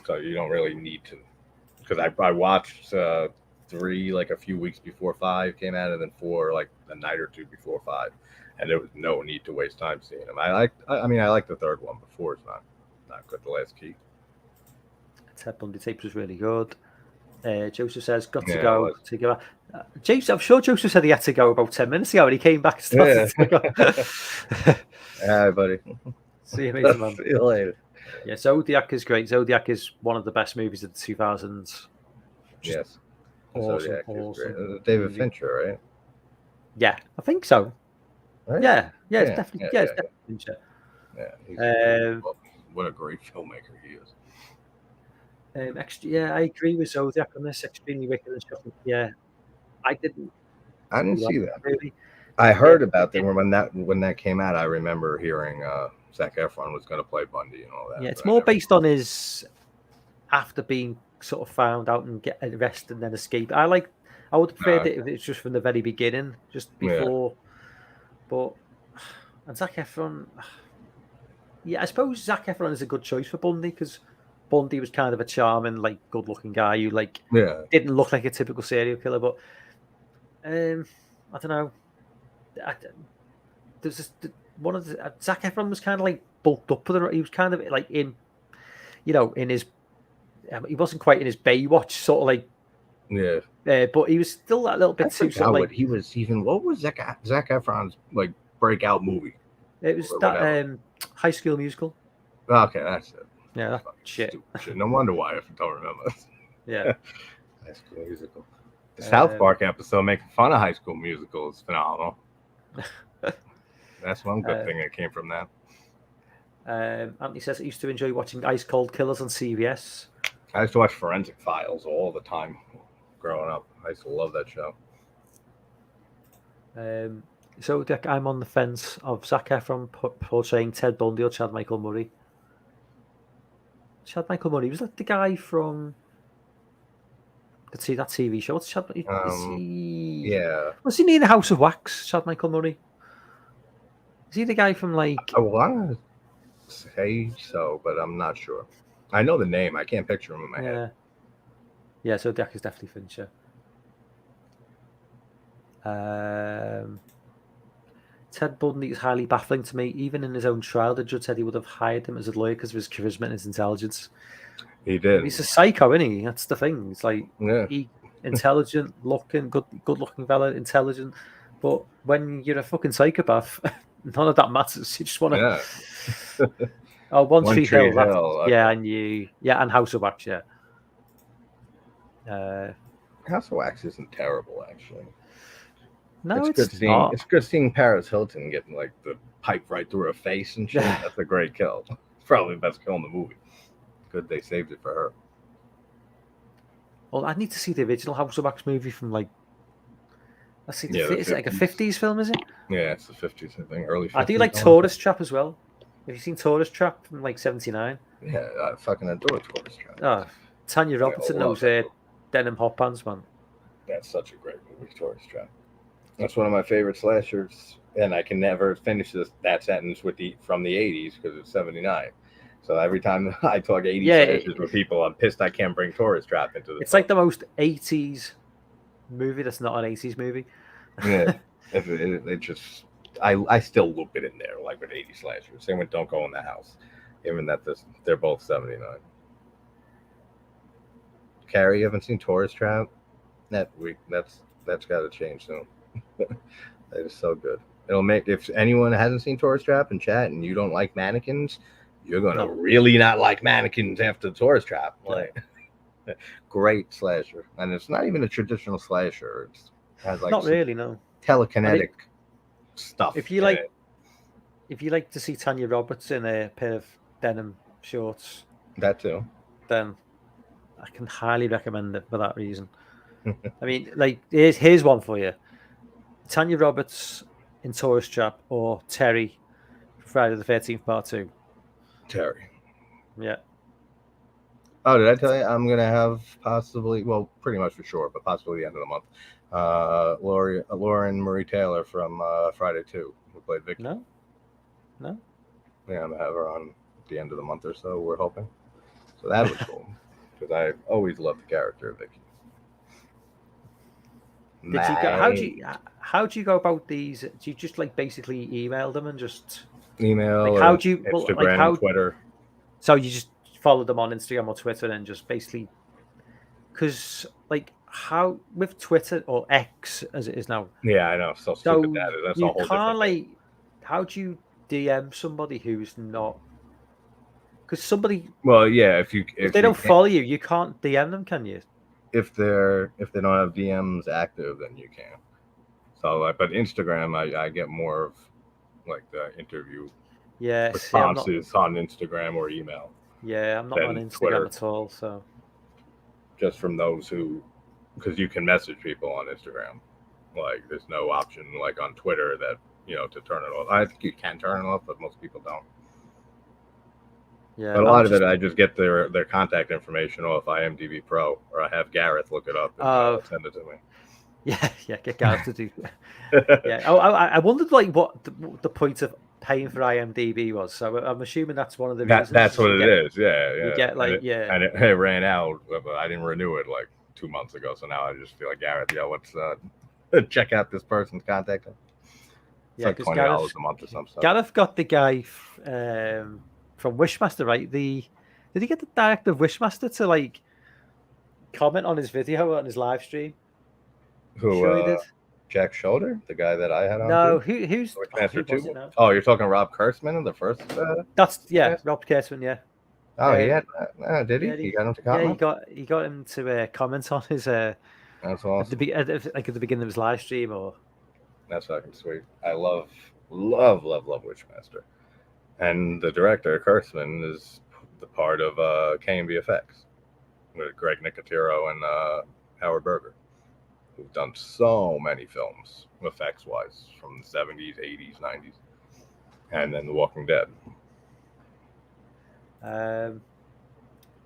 so you don't really need to. Because I watched 3 like a few weeks before 5 came out, and then 4 like a night or 2 before 5, and there was no need to waste time seeing them. I like the third one, but 4 is not good. The Last Key. Ted Bundy tapes was really good. Joseph says, got to go. To go. James, I'm sure Joseph said he had to go about 10 minutes ago, and he came back and started to go. All right, buddy. See you later, man. See you later. Yeah, Zodiac is great. Zodiac is one of the best movies of the 2000s. Just Yes. awesome, Zodiac is awesome. great. David movie. Fincher, right? Yeah, I think so. Right? Yeah, Yeah, it's definitely, yeah, it's yeah. definitely Fincher. Yeah, what a great filmmaker he is. Yeah, I agree with Zodiac on this. Extremely wicked and shocking. Yeah, I didn't I didn't like see the that. movie. I Yeah, heard about that when that came out. I remember hearing Zac Efron was going to play Bundy and all that. yeah, it's but I more never- based on his after being sort of found out and get arrested and then escape. I would have preferred it if it's just from the very beginning, just before. But and Zac Efron, yeah, I suppose Zac Efron is a good choice for Bundy because Bundy was kind of a charming, like, good-looking guy who Yeah, didn't look like a typical serial killer. But I don't know. There's this, one of the Zac Efron was kind of like bulked up. He was kind of like in his. He wasn't quite in his Baywatch sort of like, yeah. but he was still that little bit I too forgot sort of what like. he was even. What was Zac Efron's like breakout movie? It was or that whatever. High School Musical. Okay, that's it. Yeah, that Fucking shit. stupid shit. No wonder why I don't remember. Yeah. High School Musical. The South Um, Park episode making fun of High School Musical is phenomenal. That's one good thing that came from that. Anthony says he used to enjoy watching Ice Cold Killers on CBS. I used to watch Forensic Files all the time growing up. I used to love that show. So Dick, I'm on the fence of Zac Efron portraying Ted Bundy or Chad Michael Murray. Chad Michael Murray, was that the guy from that TV show? What's Chad? Yeah. Was he near the House of Wax? Chad Michael Murray. Is he the guy from like? I want to say so, but I'm not sure. I know the name. I can't picture him in my head. Yeah. So Dick is definitely Fincher. Ted Bundy is highly baffling to me. Even in his own trial, the judge said he would have hired him as a lawyer because of his charisma and his intelligence. He did. He's a psycho, isn't he? That's the thing. It's like Yeah. intelligent looking, good looking fella, intelligent. But when you're a fucking psychopath, none of that matters. You just want to. Yeah. Oh, One Tree Hill. okay. Yeah, and House of Wax. Yeah. House of Wax isn't terrible, actually. No, it's good seeing. not. It's good seeing Paris Hilton getting like the pipe right through her face and shit. That's a great kill. It's probably the best kill in the movie. Good they saved it for her. Well, I need to see the original House of Wax movie from like. Let's see. Yeah, Is it like a 50s film? Is it? Yeah, it's the 50s, I think, early 50s. I do like Tourist Trap as well. Have you seen Tourist Trap from like '79? Yeah, I fucking adore Tourist Trap. Oh, Tanya Robertson knows denim hot pants, man. That's such a great movie, Tourist Trap. That's one of my favorite slashers, and I can never finish that sentence from the 80s because it's 79. So every time I talk 80s slashers with people, I'm pissed I can't bring Tourist Trap into the. It's like the most 80s movie that's not an 80s movie. Yeah, it just I still loop it in there like with 80s slashers. Same with Don't Go in the House, even that they're both 79. Carrie, you haven't seen Tourist Trap? That's got to change soon. That is so good. It'll make, if anyone hasn't seen Tourist Trap in chat and you don't like mannequins, you're gonna really not like mannequins after Tourist Trap. Like, great slasher, and it's not even a traditional slasher. It has like not really, no telekinetic stuff. If you like to see Tanya Roberts in a pair of denim shorts, that too, then I can highly recommend it for that reason. I mean, like here's one for you: Tanya Roberts in Tourist Trap or Terry Friday the 13th Part 2. Terry. Yeah. Oh, did I tell you I'm gonna have possibly, well, pretty much for sure, but possibly the end of the month. Lauren Marie Taylor from Friday 2, who played Vicky. No. Yeah, I'm gonna have her on at the end of the month or so. We're hoping. So that was cool because I always loved the character of Vicky. How do you go about these? Do you just like basically email them and just email? Like how do you Instagram, Twitter? So you just follow them on Instagram or Twitter and just basically, because like how with Twitter or X as it is now. Yeah, I know. So stupid that is. That's a whole different like. How do you DM somebody who's not Because somebody, Well, yeah, if they you don't can't- follow you, you can't DM them, can you? if they don't have DMs active, then you can. So, like, but Instagram, I get more of like the interview Yeah, see, I'm not. responses on Instagram or email, Yeah, I'm not on than Instagram Twitter. at all. So just from those who, because you can message people on Instagram. Like, there's no option like on Twitter that to turn it off. I think you can turn it off, but most people don't. yeah, But a I'm lot of just- it, I just get their contact information off IMDb Pro, or I have Gareth look it up and Oh. send it to me. Yeah, get Gareth to do. Yeah, I wondered like what the point of paying for IMDb was. So I'm assuming that's one of the reasons. That's what you it get- is. Yeah. You get And like it- and it ran out, but I didn't renew it like 2 months ago. So now I just feel like Gareth. Yeah, let's check out this person's contact. It's yeah, like because $20 a month or something. Gareth got the guy from Wishmaster, right? Did he get the director of Wishmaster to like comment on his video on his live stream? Who? Sure he did. Jack Shoulder, the guy that I had on. No, too? who's Wishmaster who was 2? it now? Oh, you're talking Rob Kurtzman, the first. That's Yes. Rob Kurtzman, yeah. Oh, he had. Did he? Yeah, He got him to Yeah, comment. he got him to comment on his That's awesome. at the beginning of his live stream or That's fucking sweet. I love Witchmaster. And the director, Kurtzman, is the part of KMB Effects with Greg Nicotero and Howard Berger, who've done so many films, effects-wise, from the 70s, 80s, 90s, and then The Walking Dead.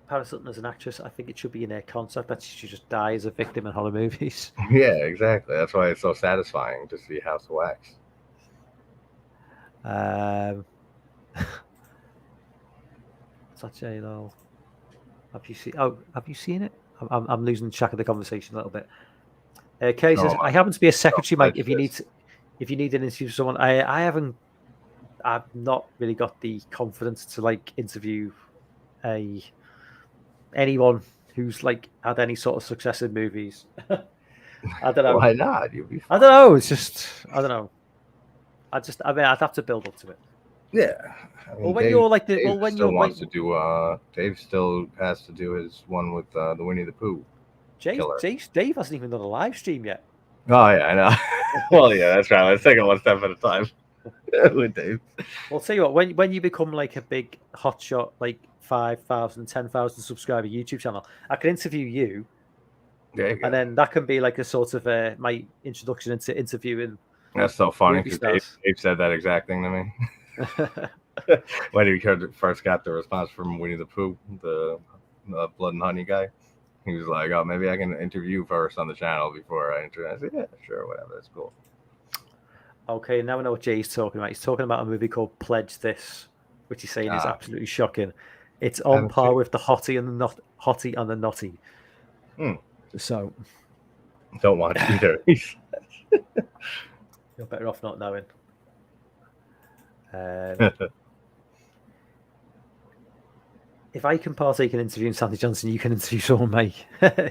Paris Hilton as an actress. I think it should be in her contract that she should just die as a victim in horror movies. Yeah, exactly. That's why it's so satisfying to see House of Wax. Is that J-Lo? Have you seen it? I'm losing track of the conversation a little bit. Kay says, I happen to be a secretary, Mike. If you need an interview with someone, I've not really got the confidence to like interview anyone who's like had any sort of success in movies. I don't know. Why not? You'll be I don't know. It's just I don't know. I mean, I'd have to build up to it. Yeah. I mean, Well, when you're like the Dave well, when still you're wants to do. Dave still has to do his one with the Winnie the Pooh. Dave hasn't even done a live stream yet. Oh yeah, I know. Well, yeah, that's right. Let's take it one step at a time with Dave. Well, I'll tell you what. When you become like a big hotshot, like 5,000, 10,000 subscriber YouTube channel, I can interview you, There you go. and then that can be like a sort of my introduction into interviewing. That's so funny movie because stars. Dave said that exact thing to me when he first got the response from Winnie the Pooh, the Blood and Honey guy. He was like, "Oh, maybe I can interview you first on the channel before I interview." I said, "Yeah, sure, whatever. That's cool." Okay, now I know what Jay's talking about. He's talking about a movie called Pledge This, which he's saying is absolutely shocking. It's on haven't par seen it. with the Hottie and the Hottie and the Nottie. So Don't watch either. you're better off not knowing. If I can partake in interviewing Sandy Johnson, you can interview someone, mate.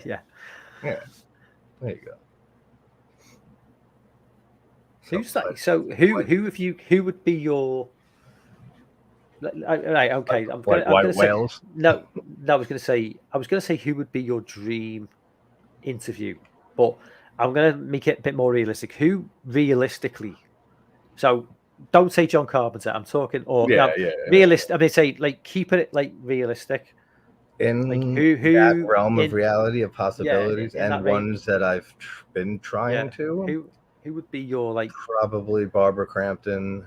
Yeah. Yeah, there you go. Who's that? So who would be your? Right. Okay. I'm White say, whales. No. I was going to say who would be your dream interview, but I'm going to make it a bit more realistic. Who realistically? So don't say John Carpenter. I'm talking realistic. I mean, say like keep it like realistic. In Like who that realm of reality of possibilities in and that range. ones that I've been trying to. Who would be your like? Probably Barbara Crampton,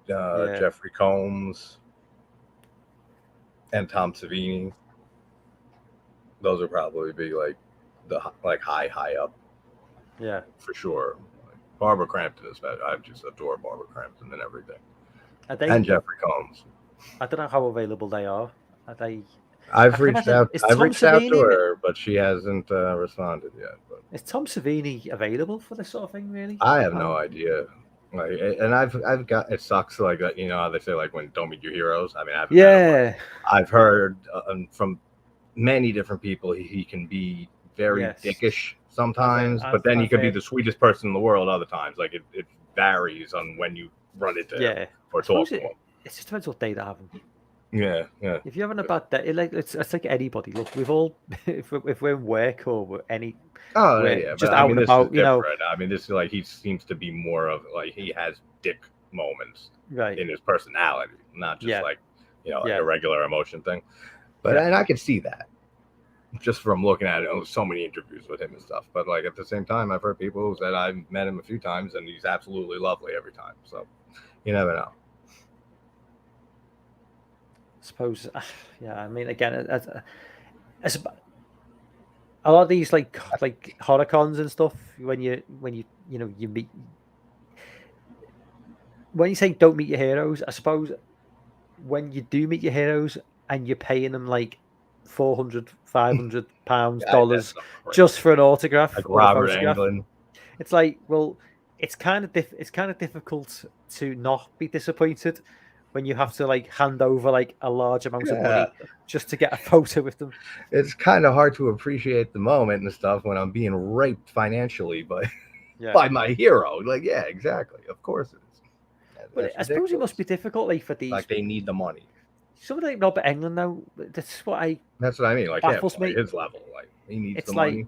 Jeffrey Combs, and Tom Savini. Those would probably be like the high up Yeah. for sure. Barbara Crampton is better. I just adore Barbara Crampton and everything. Are they, And Jeffrey Combs. I don't know how available they are. Are they? I've can reached imagine- out. is I've Tom reached out to Savini- her, but she hasn't responded yet. But Is Tom Savini available for this sort of thing? Really? I have no idea. Like, and I've got it sucks. Like you know how they say like when don't meet your heroes. I mean, I've heard from many different people he can be very dickish sometimes, but then he could be the sweetest person in the world other times. Like it varies on when you run into him or talk to him. It just depends what day they're having. Yeah, yeah. If you're having a bad day, it's like anybody. Look, we've all if we're in work or we're any Oh we're yeah, just but I out mean, and this is about, you know. different. I mean, this is like he seems to be more of like he has dick moments Right. in his personality, not just Yeah. like like Yeah. a regular emotion thing. But Yeah. and I can see that just from looking at it. So many interviews with him and stuff. But like at the same time, I've heard people who said I've met him a few times and he's absolutely lovely every time. So you never know. Suppose, yeah. I mean, again, as a lot of these like horror cons and stuff, when you you meet, when you say don't meet your heroes, I suppose when you do meet your heroes and you're paying them like 400, 500 pounds, Yeah, dollars that's not great. just for an autograph Like or a Robert photograph, Englund. it's like, well, it's kind of difficult to not be disappointed when you have to like hand over like a large amount of money just to get a photo with them. It's kind of hard to appreciate the moment and stuff when I'm being raped financially by my hero. Like, yeah, exactly. Of course it is. But I suppose it must be difficult, like for these. Like they need the money. Somebody like Robert Englund, now, that's what I. That's what I mean. Like, baffles me. his level, like he needs It's the like money.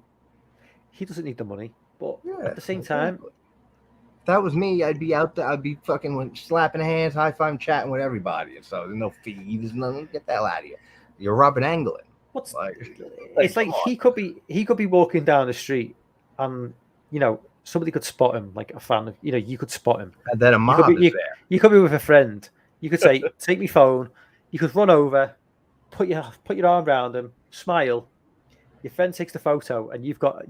he doesn't need the money, but Yeah, at the same time, if that was me, I'd be out there. I'd be fucking slapping hands, high five, chatting with everybody, and so there's no fees, there's nothing. Get the hell out of here. You're Robert Englund. what's Like, it's like he could be walking down the street, and somebody could spot him, like a fan of you could spot him. And then a mob is there. You could be with a friend. You could say, "Take me phone." You could run over, put your arm around him, smile. Your friend takes the photo, and you've got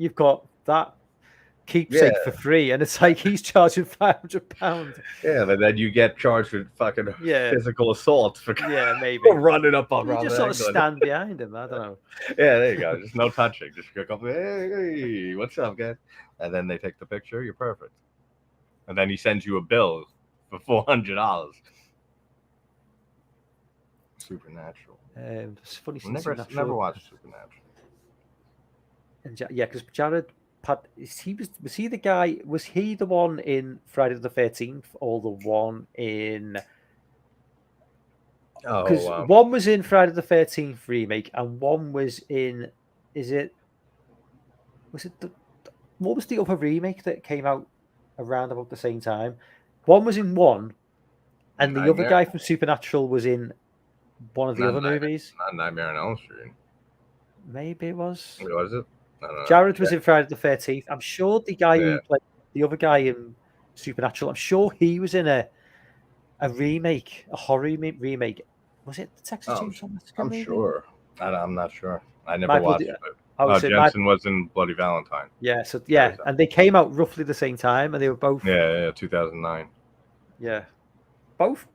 that keepsake for free, and it's like he's charging £500. Yeah, but then you get charged with fucking physical assault for maybe running up on you Robert just sort of Englund. stand behind him. I don't know. Yeah, there you go. Just no touching. Just go up. Hey, what's up, guys? And then they take the picture. You're perfect. And then he sends you a bill for $400. Supernatural. It's funny. Never watched Supernatural. And because Jared was he the guy? Was he the one in Friday the 13th, or the one in? Because one was in Friday the 13th remake, and one was in. What was the other remake that came out around about the same time? One was in one, and the other guy from Supernatural was in one of the other movies. Not Nightmare on Elm Street. Maybe it was. Was it? I don't know. Jared was in Friday the 13th. I'm sure the guy who played the other guy in Supernatural, I'm sure he was in a remake, a horror remake. Was it the Texas Chainsaw Massacre? I'm maybe? sure. I'm not sure. I never watched it. Jensen was in Bloody Valentine. Yeah, and they came out roughly the same time, and they were both. Yeah, 2009. Yeah, both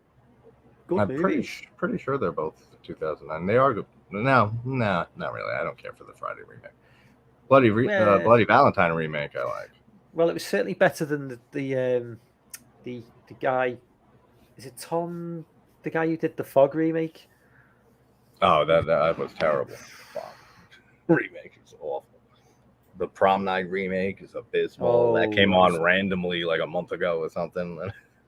good I'm movies. pretty sure they're both 2009. They are good. No, not really. I don't care for the Friday remake. Bloody Valentine remake, I like. Well, it was certainly better than the guy. Is it Tom? The guy who did the Fog remake. Oh, that was terrible. Remake is awful. The Prom Night remake is abysmal. That came on randomly like a month ago or something.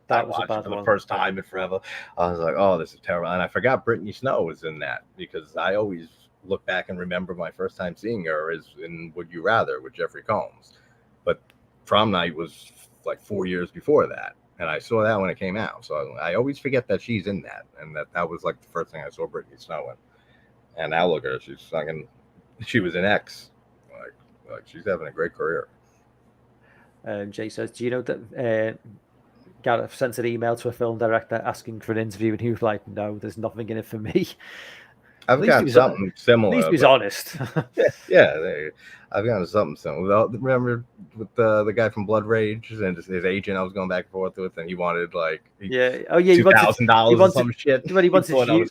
That was a bad for one. the first time in forever. I was like, oh, this is terrible. And I forgot Brittany Snow was in that because I always look back and remember my first time seeing her is in Would You Rather with Jeffrey Combs. But Prom Night was like 4 years before that. And I saw that when it came out. So I always forget that she's in that. And that was like the first thing I saw Brittany Snow in. And now look at her. She was in X. Like she's having a great career. Jay says, do you know that Gareth sent an email to a film director asking for an interview, and he was like, no, there's nothing in it for me. I've got something similar. At least he's honest. yeah, I've got something similar. Remember with the guy from Blood Rage and his agent I was going back and forth with, and he wanted $2,000 or some shit. He wanted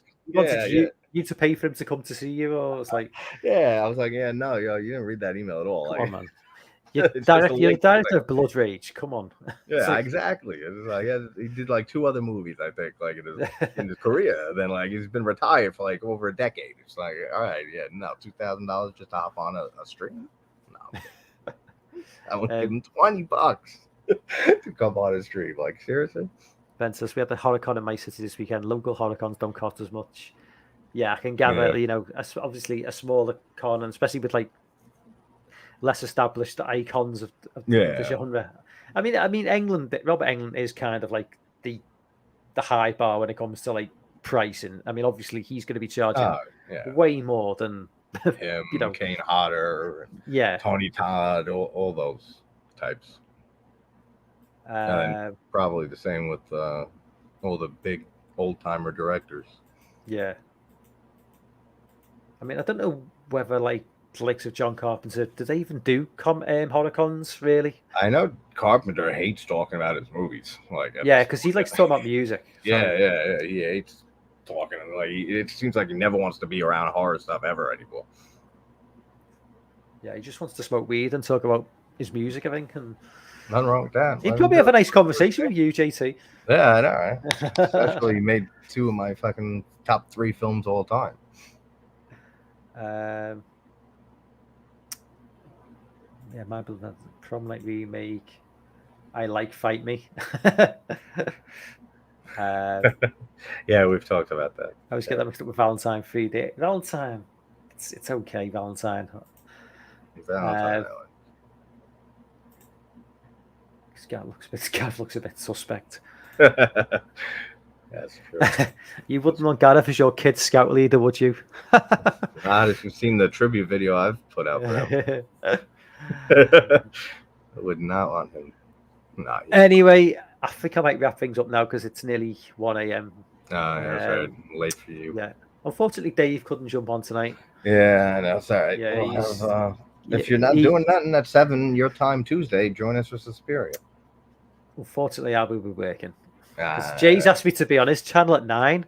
you to pay for him to come to see you, or it's like, I was like, no, you didn't read that email at all. Come on, man. You're the director of Blood Rage. Come on. Yeah, like, exactly. It's like he did like 2 other movies, I think, like in his career. Then like he's been retired for like over a decade. It's like, all right, $2,000 just to hop on a stream. No, I would give him $20 to come on a stream. Like seriously. Ben says we had the HorrorCon in my city this weekend. Local HorrorCons don't cost as much. Yeah, I can gather. Yeah. You know, obviously a smaller con, and especially with like less established icons of the Yeah. genre. I mean, England. Robert Englund is kind of like the high bar when it comes to like pricing. I mean, obviously he's going to be charging Yeah. way more than Him, you know. Kane Hodder, Yeah. Tony Todd, all those types. And probably the same with all the big old timer directors. Yeah. I mean, I don't know whether like the likes of John Carpenter, do they even do horror cons really? I know Carpenter hates talking about his movies. Like, Yeah, because he likes to talk about music. So. Yeah. He hates talking. Like, it seems like he never wants to be around horror stuff ever anymore. Yeah, he just wants to smoke weed and talk about his music, I think. And nothing wrong with that. he'd probably have a nice conversation with you, JT. Yeah, I know, right? Especially he made 2 of my fucking top 3 films all time. Yeah, my Prom Night remake. I like Fight Me. Yeah, we've talked about that. I always get that mixed up with Valentine 3D. Valentine, it's okay. Valentine. Scat looks a bit suspect. That's true. You wouldn't want Gareth as your kid's scout leader, would you? Not if you've seen the tribute video I've put out for him. I would not want him. Not yet. Anyway, I think I might wrap things up now because it's nearly 1 a.m. Yeah, that's right. Late for you. Yeah. Unfortunately, Dave couldn't jump on tonight. Yeah, that's all right. Yeah, We'll if you're not doing nothing at 7 your time Tuesday, join us for Suspiria. Unfortunately, I will be working. Jay's asked me to be on his channel at 9.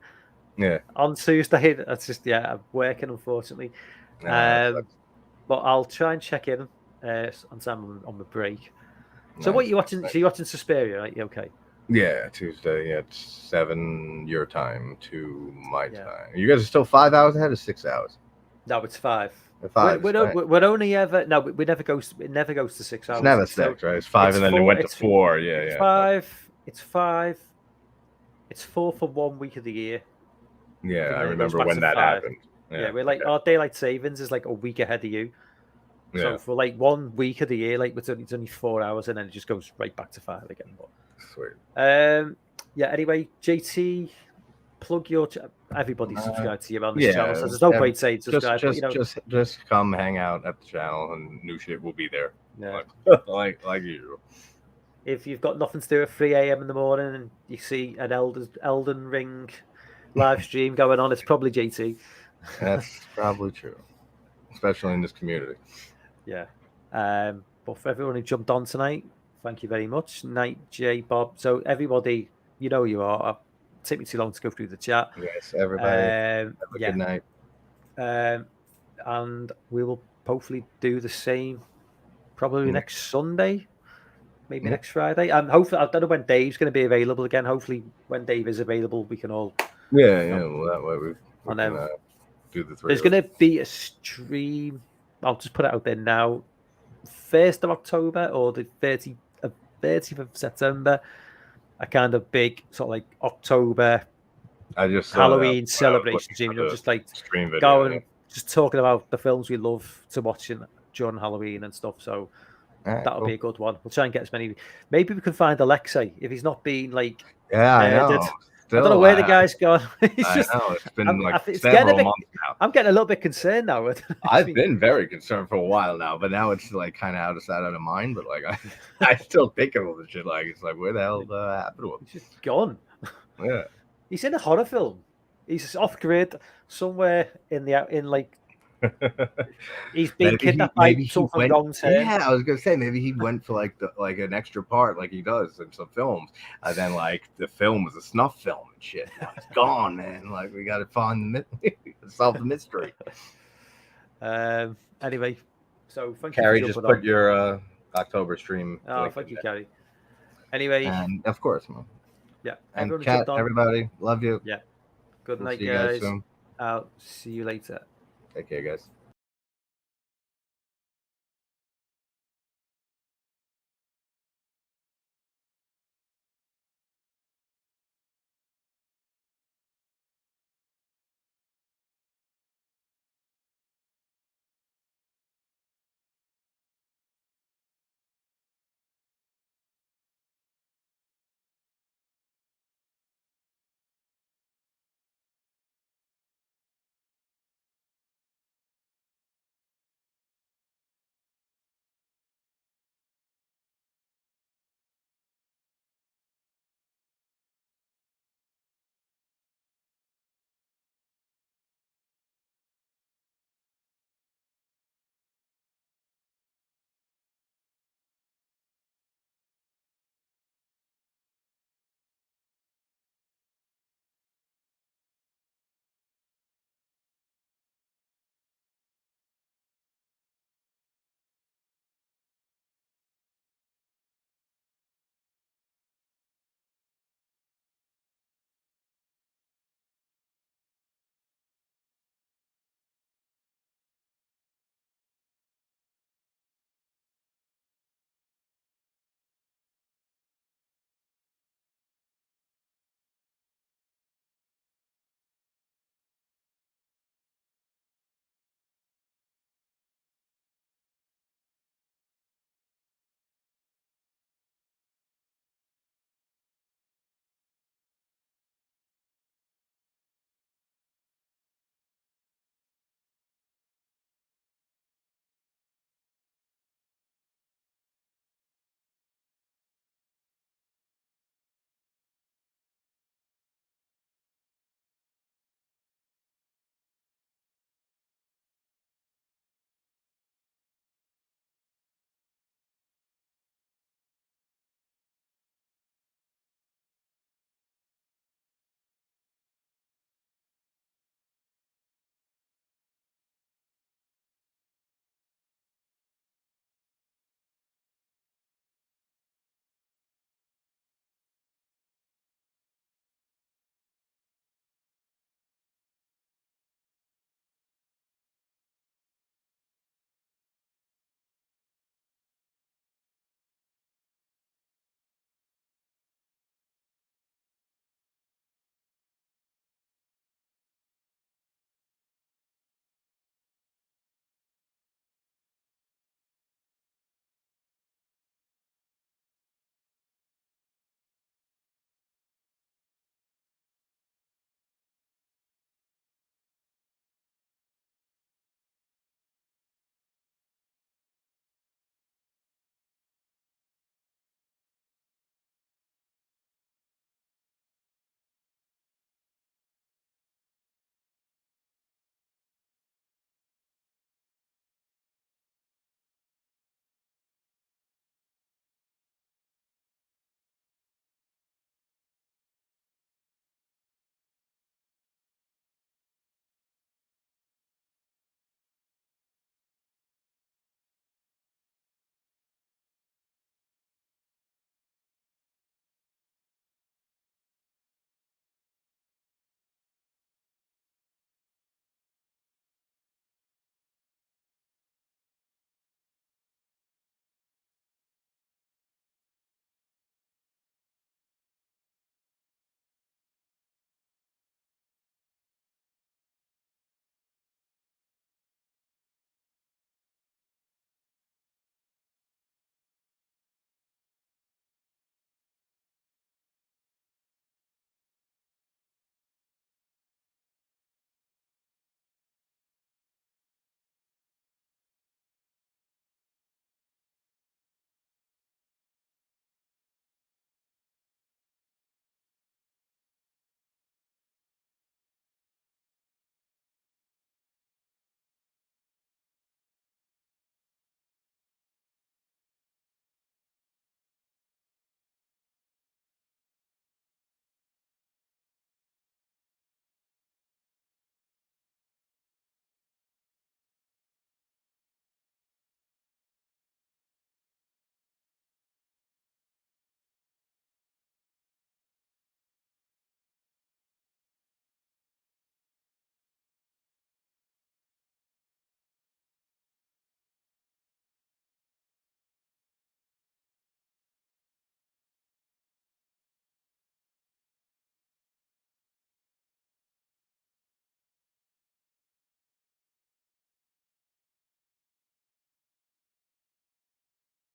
Yeah. On Tuesday. That's just I'm working, unfortunately. But I'll try and check in on time on the break. So what are you watching? So you're watching Suspiria, right? You okay? Yeah, Tuesday at 7 your time to my time. You guys are still 5 hours ahead of 6 hours? No, it's 5. 5. We're only ever it never goes to 6 hours. It's never 6, right? It's 5 and then it went to 4. Yeah. 5. It's 5. It's 4 for 1 week of the year. Yeah, I remember when that happened. Yeah, we're like our daylight savings is like a week ahead of you. So for like 1 week of the year, like it's only 4 hours, and then it just goes right back to 5 again. But, sweet. Yeah. Anyway, JT, plug your everybody subscribe to you on this channel. So there's no point saying subscribe. Just come hang out at the channel, and new shit will be there. Yeah. like usual. If you've got nothing to do at 3 a.m. in the morning and you see an Elden Ring live stream going on, it's probably JT. That's probably true, especially in this community. Yeah. But for everyone who jumped on tonight, thank you very much. Night, Jay, Bob. So everybody, you know you are. It'll take me too long to go through the chat. Yes, everybody. Have a good night. And we will hopefully do the same probably next Sunday. Maybe next Friday. And hopefully, I don't know when Dave's going to be available again. Hopefully, when Dave is available, we can all. Yeah. Well, that way we can do the 3. There's going to be a stream. I'll just put it out there now. 1st of October or the 30th of September. A kind of big sort of like October. I just Halloween celebration stream. Just like stream video, going, just talking about the films we love to watch during Halloween and stuff. So. That'll be a good one. We'll try and get as many. Maybe we can find Alexei if he's not been like. Yeah, I know. I don't know where the guy's gone. He's just. I know. It's been it's several months now. I'm getting a little bit concerned now. I've been very concerned for a while now, but now it's like kind of out of sight, out of mind. But like I still think of all the shit. Like it's like where the hell happened to him? He's just gone. Yeah. He's in a horror film. He's off grid somewhere in like. He's been kidnapped by something wrong turn. Yeah, I was gonna say maybe he went for like an extra part, like he does in some films, and then like the film was a snuff film and shit. Now it's gone, man. Like we got to solve the mystery. Anyway, so thank Carrie, you. just put your October stream. Oh, thank you, Carrie. Anyway, and of course, man. Yeah, and Kat, everybody, love you. Yeah. Good night, see you guys soon. I'll see you later. Take care, guys.